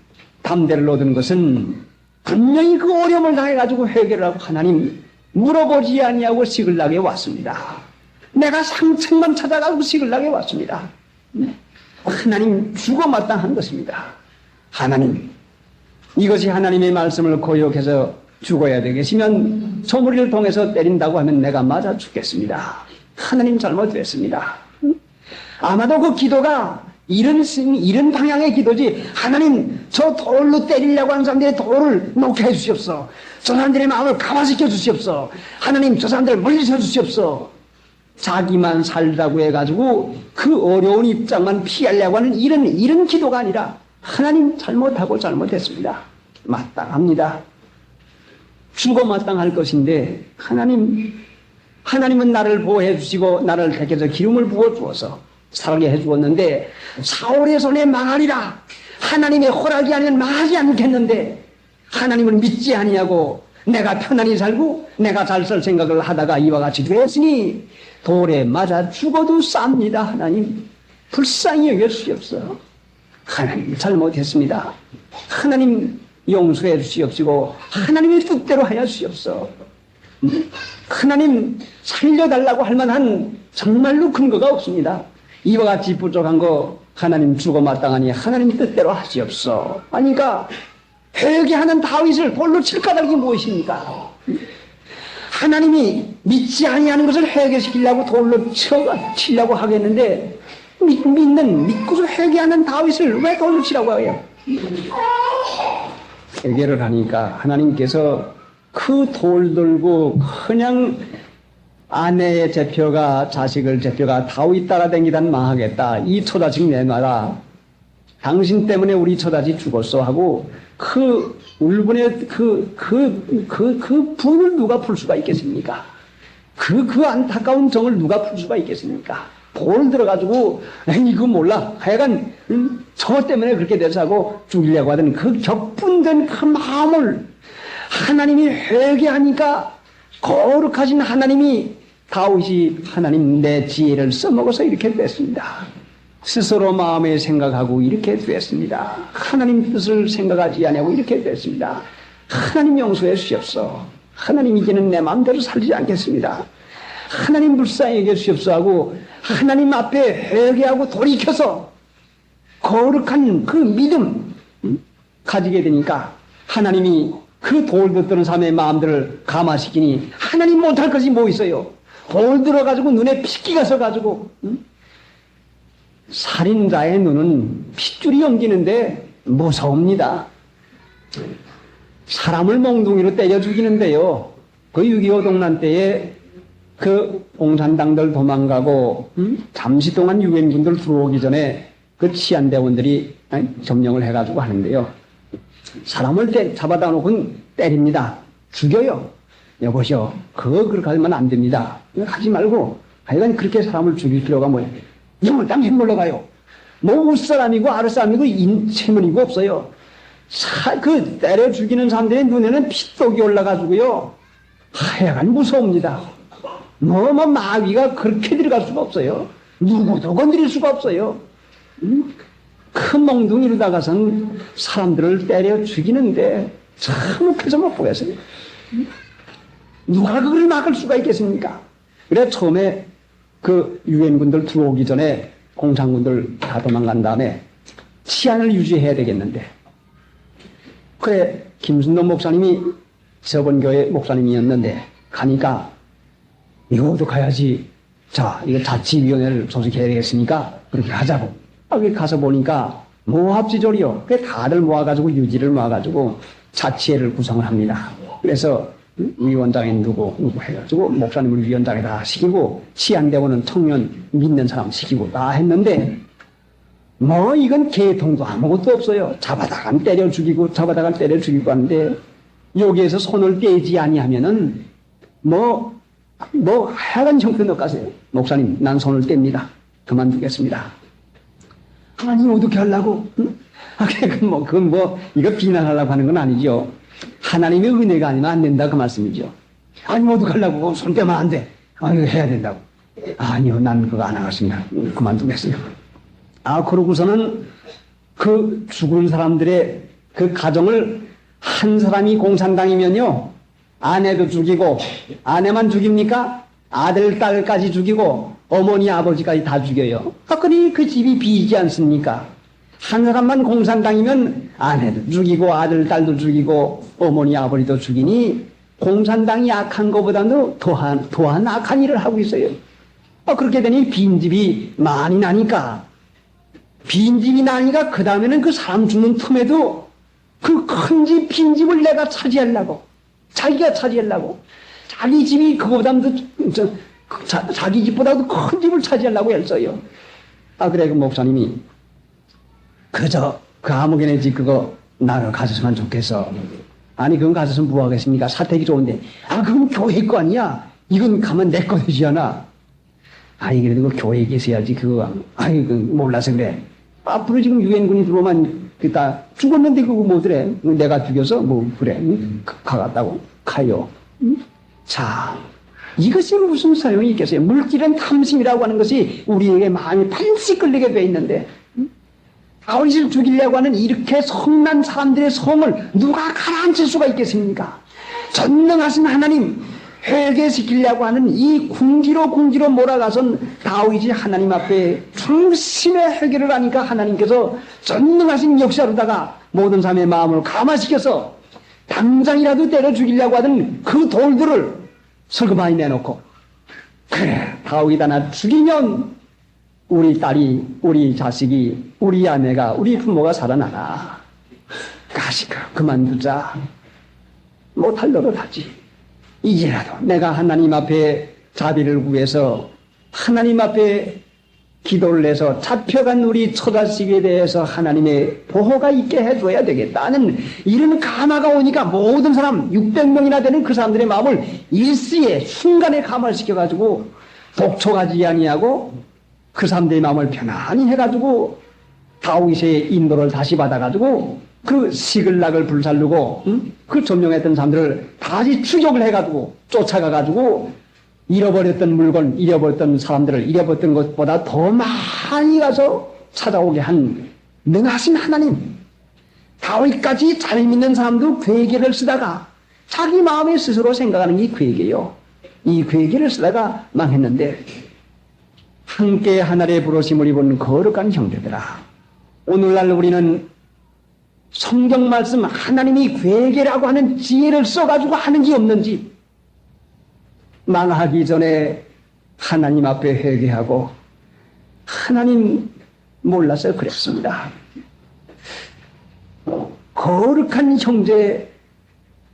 담대를 얻은 것은 분명히 그 어려움을 당해가지고 해결을 하고 하나님 물어보지 아니하고 시글락에 왔습니다. 내가 상책만 찾아가고 시글락에 왔습니다. 하나님 죽어 마땅한 것입니다. 하나님, 이것이 하나님의 말씀을 고역해서 죽어야 되겠으면 소머리를 통해서 때린다고 하면 내가 맞아 죽겠습니다. 하나님 잘못됐습니다. 아마도 그 기도가 이런 방향의 기도지, 하나님 저 돌로 때리려고 하는 사람들의 돌을 놓게 해주시옵소. 저 사람들의 마음을 감화시켜 주시옵소. 하나님 저 사람들을 멀리서 주시옵소. 자기만 살다고 해가지고 그 어려운 입장만 피하려고 하는 이런 기도가 아니라 하나님 잘못하고 잘못했습니다. 마땅합니다. 죽어 마땅할 것인데 하나님은 나를 보호해 주시고 나를 택해서 기름을 부어 주어서 살게 해 주었는데 사울의 손에 망하리라. 하나님의 허락이 아니면 망하지 않겠는데 하나님을 믿지 아니하고 내가 편안히 살고 내가 잘 살 생각을 하다가 이와 같이 되었으니 돌에 맞아 죽어도 쌉니다. 하나님 불쌍히 여겨주시옵소서. 하나님 잘못했습니다. 하나님 용서해 주시옵시고 하나님의 뜻대로 하여 주시옵소서. 하나님 살려달라고 할 만한 정말로 근거가 없습니다. 이와 같이 부족한 거 하나님 주고 마땅하니 하나님 뜻대로 하시옵소서. 아니까 회개하는 다윗을 돌로 칠 까닭이 무엇입니까? 하나님이 믿지 아니하는 것을 회개시키려고 돌로 치려고 하겠는데 믿고서 회개하는 다윗을 왜 돌로 치라고 해요? 회개를 하니까 하나님께서 그 돌 들고 그냥 아내의 제표가 자식을 제표가 다윗 따라다니단 망하겠다. 이 처자식 내놔라. 당신 때문에 우리 처자식 죽었어 하고 그 울분의 그 분을 누가 풀 수가 있겠습니까? 그 안타까운 정을 누가 풀 수가 있겠습니까? 돌 들어가지고 이거 몰라. 하여간 저 때문에 그렇게 돼서 하고 죽이려고 하던 그 격분된 그 마음을 하나님이 회개하니까 거룩하신 하나님이 다윗이 하나님 내 지혜를 써먹어서 이렇게 됐습니다. 스스로 마음에 생각하고 이렇게 됐습니다. 하나님 뜻을 생각하지 아니하고 이렇게 됐습니다. 하나님 용서해 주시옵소서. 하나님 이제는 내 마음대로 살지 않겠습니다. 하나님 불쌍히 여겨 주시옵소서 하고 하나님 앞에 회개하고 돌이켜서 거룩한 그 믿음 가지게 되니까 하나님이 그 돌 듣던 사람의 마음들을 감화시키니 하나님 못할 것이 뭐 있어요? 돌 들어가지고 눈에 핏기가 서가지고 살인자의 눈은 핏줄이 엉기는데 무서웁니다. 사람을 몽둥이로 때려 죽이는데요. 그 6.25 동란 때에 그 공산당들 도망가고 잠시 동안 유엔군들 들어오기 전에 그 치안대원들이 점령을 해가지고 하는데요. 사람을 잡아다 놓고 때립니다. 죽여요. 여보시오, 그렇게 하면 안 됩니다. 하지 말고 하여간 그렇게 사람을 죽일 필요가 뭐예요? 이놈을 당신 물러가요. 뭐 윗사람이고 아랫사람이고 체면이고 없어요. 그 때려 죽이는 사람들의 눈에는 핏독이 올라가지고요. 하여간 무서웁니다. 마귀가 그렇게 들어갈 수가 없어요. 누구도 건드릴 수가 없어요. 큰 몽둥이로 다가선 사람들을 때려 죽이는데 참 웃겨서 못 보겠어요. 누가 그걸 막을 수가 있겠습니까? 그래 처음에 그 유엔군들 들어오기 전에 공산군들 다 도망간 다음에 치안을 유지해야 되겠는데 그래 김순도 목사님이 저번 교회 목사님이었는데 가니까 이거도 가야지. 자, 이거 자치위원회를 소집해야 되겠으니까 그렇게 하자고. 거기 가서 보니까 모합지졸이요. 그 다들 모아가지고 유지를 모아가지고 자치회를 구성을 합니다. 그래서 위원장에 누구 해가지고 목사님을 위원장에다 시키고 치안대원은 청년 믿는 사람 시키고 다 했는데 이건 개통도 아무것도 없어요. 잡아다가 때려 죽이고 잡아다가 때려 죽이고 하는데 여기에서 손을 떼지 아니하면은 하여간 형편 넣가세요. 목사님, 난 손을 뗍니다. 그만두겠습니다. 아니, 어떻게 하려고? 응? 이거 비난하려고 하는 건 아니죠. 하나님의 은혜가 아니면 안 된다, 그 말씀이죠. 아니, 어떻게 하려고? 손 떼면 안 돼. 이거 해야 된다고. 아니요, 난 그거 안 하겠습니다. 그만두겠어요. 그러고서는 그 죽은 사람들의 그 가정을 한 사람이 공산당이면요, 아내도 죽이고, 아내만 죽입니까? 아들, 딸까지 죽이고, 어머니, 아버지까지 다 죽여요. 그러니 그 집이 비이지 않습니까? 한 사람만 공산당이면 아내도 죽이고, 아들, 딸도 죽이고, 어머니, 아버지도 죽이니, 공산당이 악한 것보다도 더한 악한 일을 하고 있어요. 그렇게 되니 빈집이 많이 나니까, 그 다음에는 그 사람 죽는 틈에도 그 큰 집, 빈집을 내가 차지하려고. 자기가 차지하려고. 자기 집이 그거보다도, 자기 집보다도 큰 집을 차지하려고 했어요. 그래, 그 목사님이, 그 아무개네 집 그거, 나를 가졌으면 좋겠어. 아니, 그건 가졌으면 뭐 하겠습니까? 사택이 좋은데. 그건 교회 거 아니야? 이건 가면 내 거 되지 않아? 그래도 그 교회에 계셔야지, 그거. 몰라서 그래. 앞으로 지금 유엔군이 들어오면, 다 죽었는데 그거 뭐더래? 내가 죽여서 그래. 가갔다고. 가요. 자, 이것이 무슨 소용이 있겠어요? 물질은 탐심이라고 하는 것이 우리에게 마음이 반씩 끌리게 돼 있는데, 다윗을 죽이려고 하는 이렇게 성난 사람들의 성을 누가 가라앉힐 수가 있겠습니까? 전능하신 하나님, 회개시키려고 하는 이 궁지로 몰아가선 다윗이 하나님 앞에 중심의 회개를 하니까 하나님께서 전능하신 역사로다가 모든 사람의 마음을 감화시켜서 당장이라도 때려 죽이려고 하던 그 돌들을 슬그머니 내놓고, 그래, 다윗 하나 죽이면 우리 딸이, 우리 자식이, 우리 아내가, 우리 부모가 살아나나. 가시가 그만두자. 못할 노릇 하지. 이제라도 내가 하나님 앞에 자비를 구해서 하나님 앞에 기도를 해서 잡혀간 우리 처자식에 대해서 하나님의 보호가 있게 해줘야 되겠다는 이런 감화가 오니까 모든 사람 600명이나 되는 그 사람들의 마음을 일시에 순간에 감화시켜가지고 독촉하지 아니하고 그 사람들의 마음을 편안히 해가지고 다윗의 인도를 다시 받아가지고 그 시글락을 불살르고 그 점령했던 사람들을 다시 추격을 해가지고 쫓아가가지고 잃어버렸던 물건, 잃어버렸던 사람들을 잃어버렸던 것보다 더 많이 가서 찾아오게 한 능하신 하나님. 다윗까지 잘 믿는 사람도 괴계를 쓰다가 자기 마음에 스스로 생각하는 게 괴계요. 이 괴계를 쓰다가 망했는데 함께 하늘의 부르심을 입은 거룩한 형제들아, 오늘날 우리는 성경 말씀 하나님이 괴계라고 하는 지혜를 써가지고 하는지 없는지 망하기 전에 하나님 앞에 회개하고 하나님 몰라서 그랬습니다. 거룩한 형제,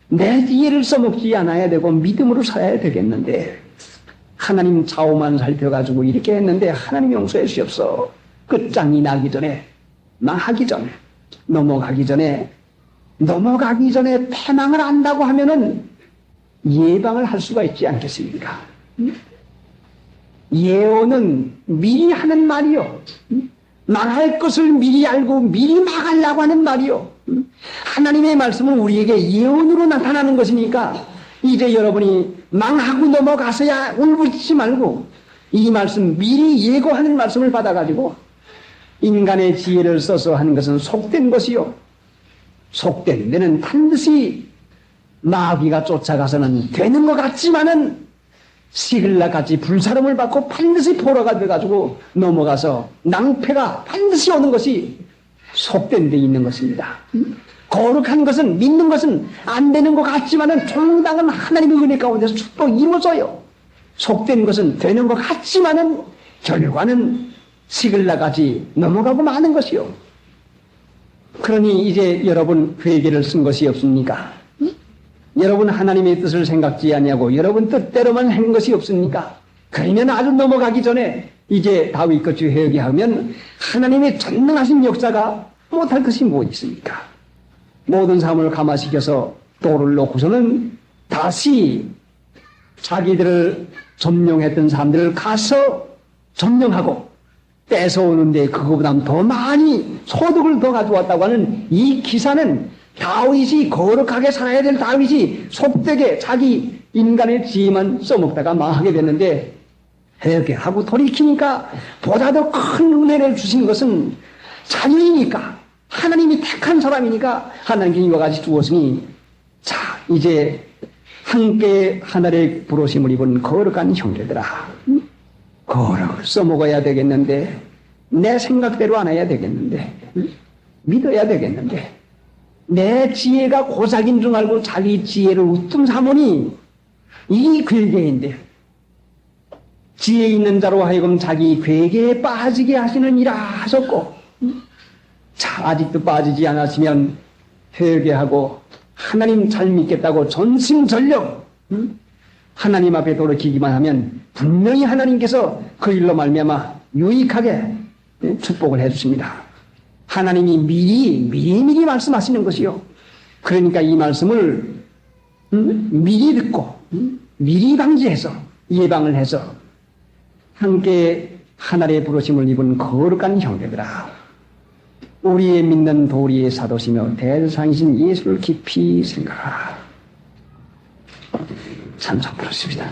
내 지혜를 써먹지 않아야 되고 믿음으로 살아야 되겠는데 하나님 좌우만 살펴가지고 이렇게 했는데 하나님 용서해 주시옵소. 끝장이 나기 전에, 망하기 전에, 넘어가기 전에 패망을 한다고 하면은 예방을 할 수가 있지 않겠습니까? 예언은 미리 하는 말이요. 망할 것을 미리 알고 미리 망하려고 하는 말이요. 하나님의 말씀은 우리에게 예언으로 나타나는 것이니까 이제 여러분이 망하고 넘어가서야 울부짖지 말고 이 말씀 미리 예고하는 말씀을 받아가지고 인간의 지혜를 써서 하는 것은 속된 것이요. 속된 데는 반드시 마귀가 쫓아가서는 되는 것 같지만은 시글락같이 불사름을 받고 반드시 포로가 돼가지고 넘어가서 낭패가 반드시 오는 것이 속된 데 있는 것입니다. 거룩한 것은, 믿는 것은 안 되는 것 같지만은 종당은 하나님의 은혜 가운데서 축복 이루어져요. 속된 것은 되는 것 같지만은 결과는 시글락같이 넘어가고 마는 것이요. 그러니 이제 여러분 회개를 쓴 것이 없습니까? 여러분 하나님의 뜻을 생각지 아니하고 여러분 뜻대로만 한 것이 없습니까? 그러면 아주 넘어가기 전에 이제 다윗같이 회개하면 하나님의 전능하신 역사가 못할 것이 뭐 있습니까? 모든 삶을 감화시켜서 돌을 놓고서는 다시 자기들을 점령했던 사람들을 가서 점령하고 뺏어오는데 그거보다 더 많이 소득을 더 가져왔다고 하는 이 기사는 다윗이 거룩하게 살아야 될 다윗이 속되게 자기 인간의 지혜만 써먹다가 망하게 됐는데 회개하고 돌이키니까 보다 더 큰 은혜를 주신 것은 자녀이니까 하나님이 택한 사람이니까 하나님께 이와 같이 주었으니 자 이제 함께 하늘의 부르심을 입은 거룩한 형제들아 거룩을 써먹어야 되겠는데 내 생각대로 안 해야 되겠는데 믿어야 되겠는데 내 지혜가 고작인 줄 알고 자기 지혜를 우뚱 삼으니 이 괴계인데 지혜 있는 자로 하여금 자기 괴계에 빠지게 하시느니라 하셨고 자 아직도 빠지지 않았으면 회개하고 하나님 잘 믿겠다고 전심전력 하나님 앞에 돌이키기만 하면 분명히 하나님께서 그 일로 말미암아 유익하게 축복을 해주십니다. 하나님이 미리 말씀하시는 것이요. 그러니까 이 말씀을 미리 듣고 미리 방지해서 예방을 해서 함께 하늘의 부르심을 입은 거룩한 형제들아 우리의 믿는 도리의 사도시며 대상이신 예수를 깊이 생각하라. 찬송 부르십니다.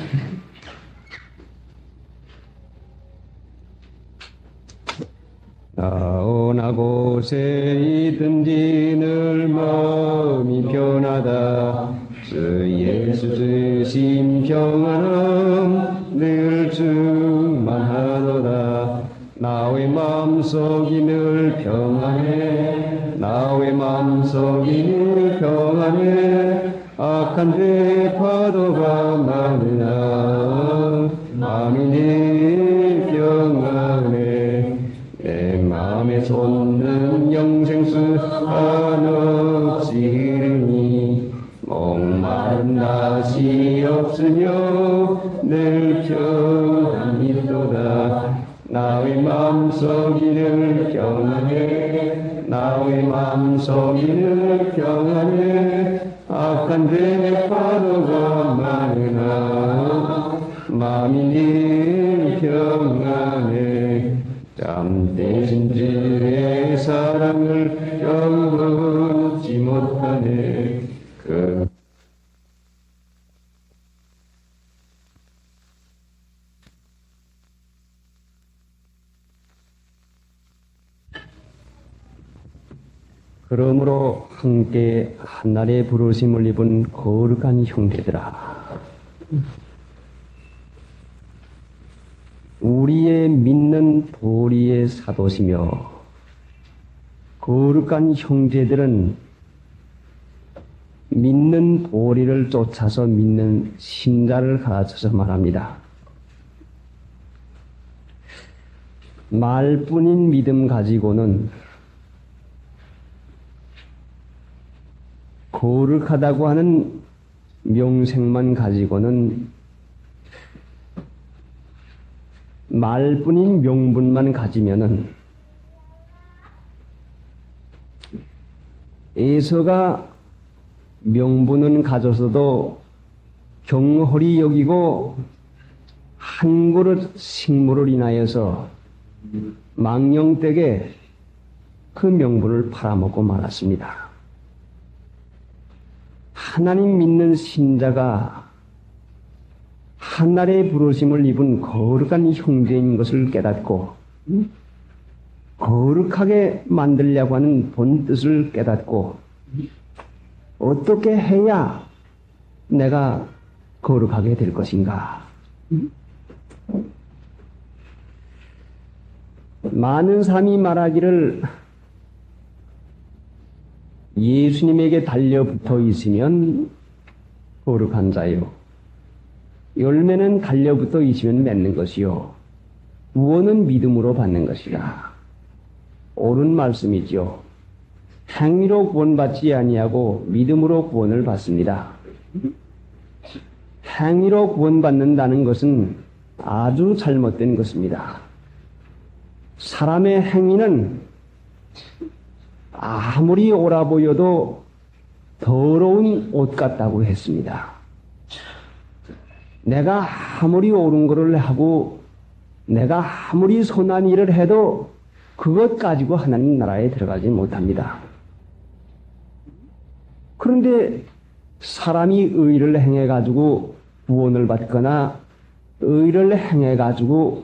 어느 곳에 있든지 늘 마음이 편하다. 주 예수 주신 평안함 늘 충만하도다. 나의 마음속이 늘 평안해. 나의 마음속이 늘 평안해. 악한 죄 파도가 많으나 마음이 늘 평안해. 내 마음에 솟는 영생수 한없이 흐르니 목마른 낯이 없으며 늘 평안이 있도다. 나의 마음속이 늘 평안해. 나의 마음속이 늘 평안해. 악한 죄 파도가 많으나 마음이 늘 평안해. 참되신 주의 사랑을 경험치 못하네. 그러므로 함께 한날의 부르심을 입은 거룩한 형제들아, 우리의 믿는 보리의 사도시며 거룩한 형제들은 믿는 보리를 쫓아서 믿는 신자를 가르쳐서 말합니다. 말뿐인 믿음 가지고는, 거룩하다고 하는 명색만 가지고는, 말뿐인 명분만 가지면은 에서가 명분은 가져서도 경홀히 여기고 한 그릇 식물을 인하여서 망령되게 그 명분을 팔아먹고 말았습니다. 하나님 믿는 신자가 한날의 부르심을 입은 거룩한 형제인 것을 깨닫고 거룩하게 만들려고 하는 본뜻을 깨닫고 어떻게 해야 내가 거룩하게 될 것인가? 많은 사람이 말하기를 예수님에게 달려붙어 있으면 거룩한 자요, 열매는 달려붙어 있으면 맺는 것이요, 구원은 믿음으로 받는 것이다. 옳은 말씀이죠. 행위로 구원받지 아니하고 믿음으로 구원을 받습니다. 행위로 구원받는다는 것은 아주 잘못된 것입니다. 사람의 행위는 아무리 옳아 보여도 더러운 옷 같다고 했습니다. 내가 아무리 옳은 것을 하고 내가 아무리 선한 일을 해도 그것 가지고 하나님 나라에 들어가지 못합니다. 그런데 사람이 의를 행해가지고 구원을 받거나 의를 행해가지고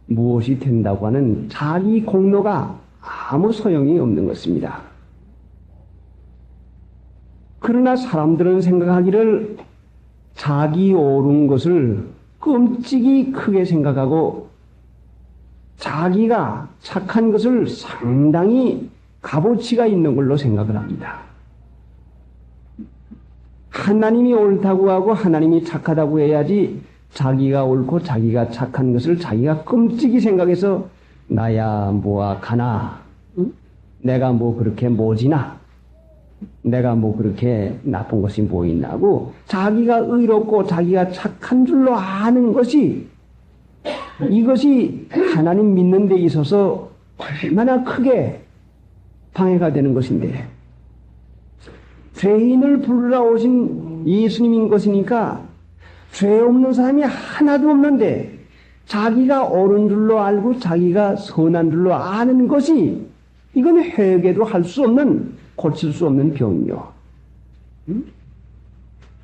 무엇이 된다고 하는 자기 공로가 아무 소용이 없는 것입니다. 그러나 사람들은 생각하기를 자기 옳은 것을 끔찍이 크게 생각하고 자기가 착한 것을 상당히 값어치가 있는 걸로 생각을 합니다. 하나님이 옳다고 하고 하나님이 착하다고 해야지 자기가 옳고 자기가 착한 것을 자기가 끔찍이 생각해서 나야 뭐가 가나, 내가 뭐 그렇게 뭐지나, 내가 뭐 그렇게 나쁜 것이 뭐 있나고 자기가 의롭고 자기가 착한 줄로 아는 것이, 이것이 하나님 믿는 데 있어서 얼마나 크게 방해가 되는 것인데, 죄인을 부르러 오신 예수님인 것이니까 죄 없는 사람이 하나도 없는데 자기가 옳은 줄로 알고 자기가 선한 줄로 아는 것이, 이건 회개도 할 수 없는, 고칠 수 없는 병이요.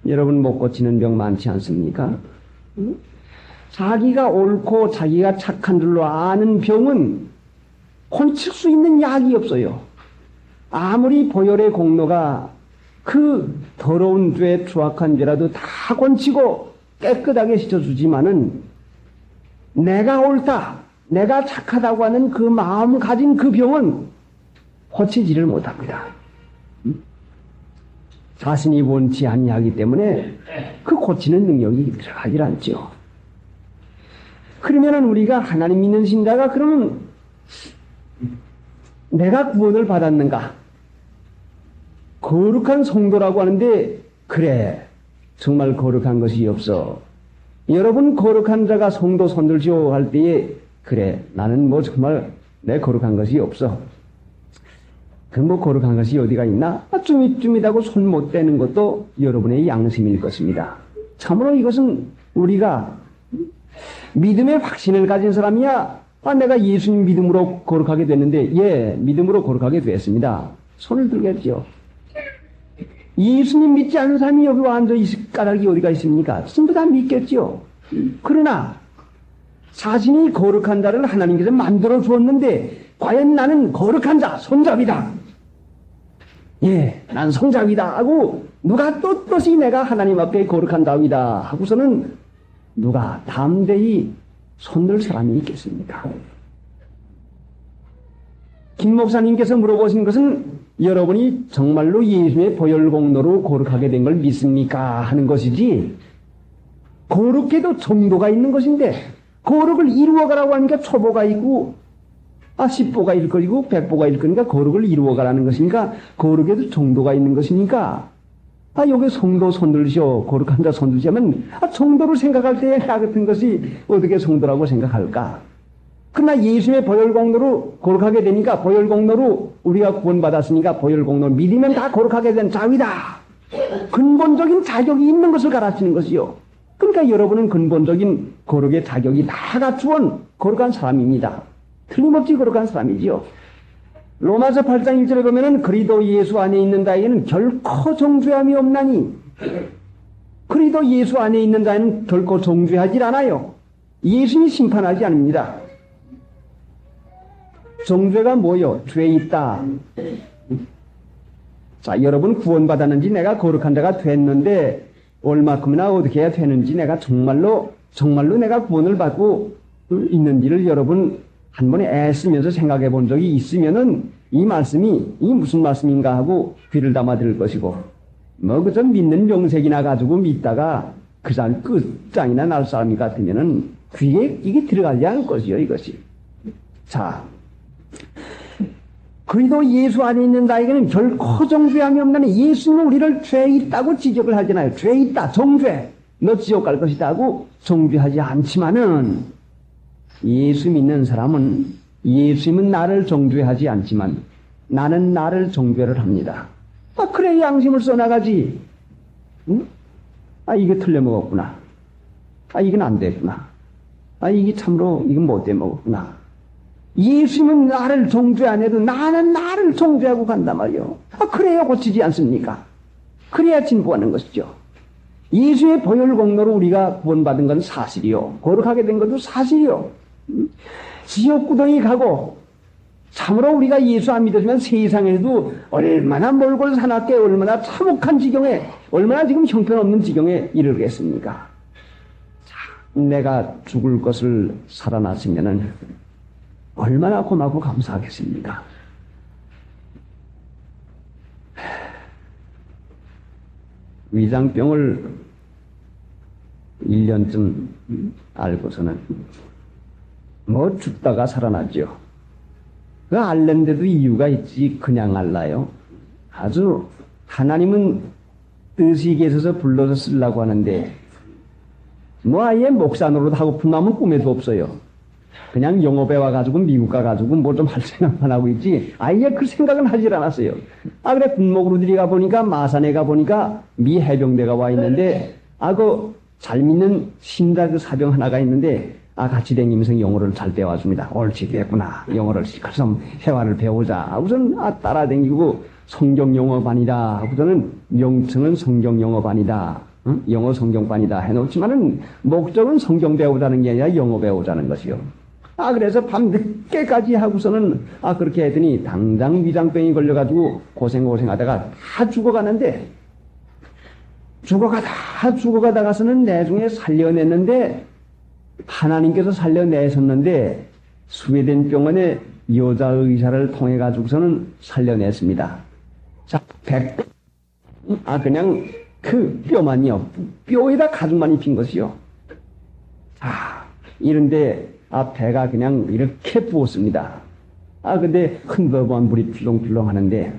여러분 못 고치는 병 많지 않습니까? 자기가 옳고 자기가 착한 줄로 아는 병은 고칠 수 있는 약이 없어요. 아무리 보혈의 공로가 그 더러운 죄, 추악한 죄라도 다 건치고 깨끗하게 씻어주지만은 내가 옳다, 내가 착하다고 하는 그 마음 가진 그 병은 고치지를 못합니다. 자신이 원치 아니하기 때문에 그 고치는 능력이 들어가질 않죠. 그러면은 우리가 하나님 믿는 신자가 그러면 내가 구원을 받았는가? 거룩한 성도라고 하는데 그래 정말 거룩한 것이 없어. 여러분 거룩한 자가 성도 손들시오 할 때에 그래 나는 뭐 정말 내 거룩한 것이 없어. 그 뭐 거룩한 것이 어디가 있나? 쭈밋쭈밋하고 손 못 대는 것도 여러분의 양심일 것입니다. 참으로 이것은 우리가 믿음의 확신을 가진 사람이야. 내가 예수님 믿음으로 거룩하게 됐는데 예 믿음으로 거룩하게 됐습니다. 손을 들겠죠. 예수님 믿지 않는 사람이 여기 앉아 있을 까닭이 어디가 있습니까? 전부 다 믿겠죠. 그러나 자신이 거룩한 자를 하나님께서 만들어 주었는데 과연 나는 거룩한 자, 손잡이다. 예, 난 성잡이다 하고 누가 떳떳이 내가 하나님 앞에 거룩한 자이다 하고서는 누가 담대히 손들 사람이 있겠습니까? 김 목사님께서 물어보신 것은 여러분이 정말로 예수님의 보혈 공로로 거룩하게 된 걸 믿습니까? 하는 것이지 거룩해도 정도가 있는 것인데 거룩을 이루어가라고 하니까 초보가 있고 10보가 일 것이고 100보가 일 거니까 거룩을 이루어가라는 것이니까 거룩에도 정도가 있는 것이니까 여기 성도 손들시오 거룩한 자 손들시오 하면 정도를 생각할 때 나 같은 것이 어떻게 성도라고 생각할까? 그러나 예수님의 보혈 공로로 거룩하게 되니까 보혈 공로로 우리가 구원받았으니까 보혈 공로 믿으면 다 거룩하게 된 자위다. 근본적인 자격이 있는 것을 가르치는 것이요. 그러니까 여러분은 근본적인 거룩의 자격이 다 갖추온 거룩한 사람입니다. 틀림없이 거룩한 사람이지요. 로마서 8장 1절에 보면은 그리스도 예수 안에 있는 자에게는 결코 정죄함이 없나니 그리스도 예수 안에 있는 자는 결코 정죄하지 않아요. 예수님이 심판하지 않습니다. 정죄가 뭐요? 죄 있다. 자, 여러분 구원받았는지 내가 거룩한 자가 됐는데 얼마큼이나 어떻게 해야 되는지 내가 정말로 내가 구원을 받고 있는지를 여러분 한 번에 애쓰면서 생각해 본 적이 있으면은 이 말씀이 무슨 말씀인가 하고 귀를 담아 들을 것이고 그저 믿는 명색이나 가지고 믿다가 그 사람 끝장이나 날 사람이 같으면은 귀에 이게 들어가지 않을 것이요 이것이. 자, 그리도 예수 안에 있는 자에게는 결코 정죄함이 없나니 예수님은 우리를 죄 있다고 지적을 하잖아요. 죄 있다, 정죄. 너 지옥 갈 것이다 하고 정죄하지 않지만은 예수 믿는 사람은 예수님은 나를 정죄하지 않지만 나는 나를 정죄를 합니다. 그래 양심을 써나가지. 응? 이게 틀려먹었구나. 이건 안 됐구나. 이게 참으로 이건 못돼 먹었구나. 예수님은 나를 정죄 안 해도 나는 나를 정죄하고 간단 말이요. 그래야 고치지 않습니까? 그래야 진보하는 것이죠. 예수의 보혈 공로로 우리가 구원받은 건 사실이요. 거룩하게 된 것도 사실이요. 지옥 구덩이 가고 참으로 우리가 예수 안 믿었으면 세상에도 얼마나 몰골 사납게 얼마나 참혹한 지경에 얼마나 지금 형편없는 지경에 이르겠습니까? 내가 죽을 것을 살아났으면은 얼마나 고맙고 감사하겠습니까? 위장병을 1년쯤 알고서는 죽다가 살아났죠. 그 앓는데도 이유가 있지 그냥 앓나요? 아주 하나님은 뜻이 계셔서 불러서 쓰려고 하는데 아예 목사 노릇 하고픈 마음은 꿈에도 없어요. 그냥 영업에 와가지고 미국 가가지고 뭐 좀 할 생각만 하고 있지 아예 그 생각은 하질 않았어요. 그래 군목으로 들어가 보니까 마산에 가보니까 미 해병대가 와 있는데 그 잘 믿는 신자 그 사병 하나가 있는데 같이 다니면서 영어를 잘 배워줍니다. 옳지 됐구나. 영어를 그래서 회화를 배우자 하고서는 따라다니고 성경 영어반이다 하고서는 명칭은 성경 영어반이다. 영어 성경반이다 해놓지만은 목적은 성경 배우자는 게 아니라 영어 배우자는 것이요. 그래서 밤 늦게까지 하고서는 그렇게 했더니 당장 위장병이 걸려가지고 고생하다가 다 죽어가는데, 죽어가다가서는 내중에 살려냈는데, 하나님께서 살려내셨는데, 스웨덴 병원에 여자 의사를 통해가지고서는 살려냈습니다. 자, 그냥 그 뼈만이요. 뼈에다 가죽만이 핀 것이요. 이런데, 배가 그냥 이렇게 부었습니다. 근데 흔들어본 물이 출렁출렁 하는데,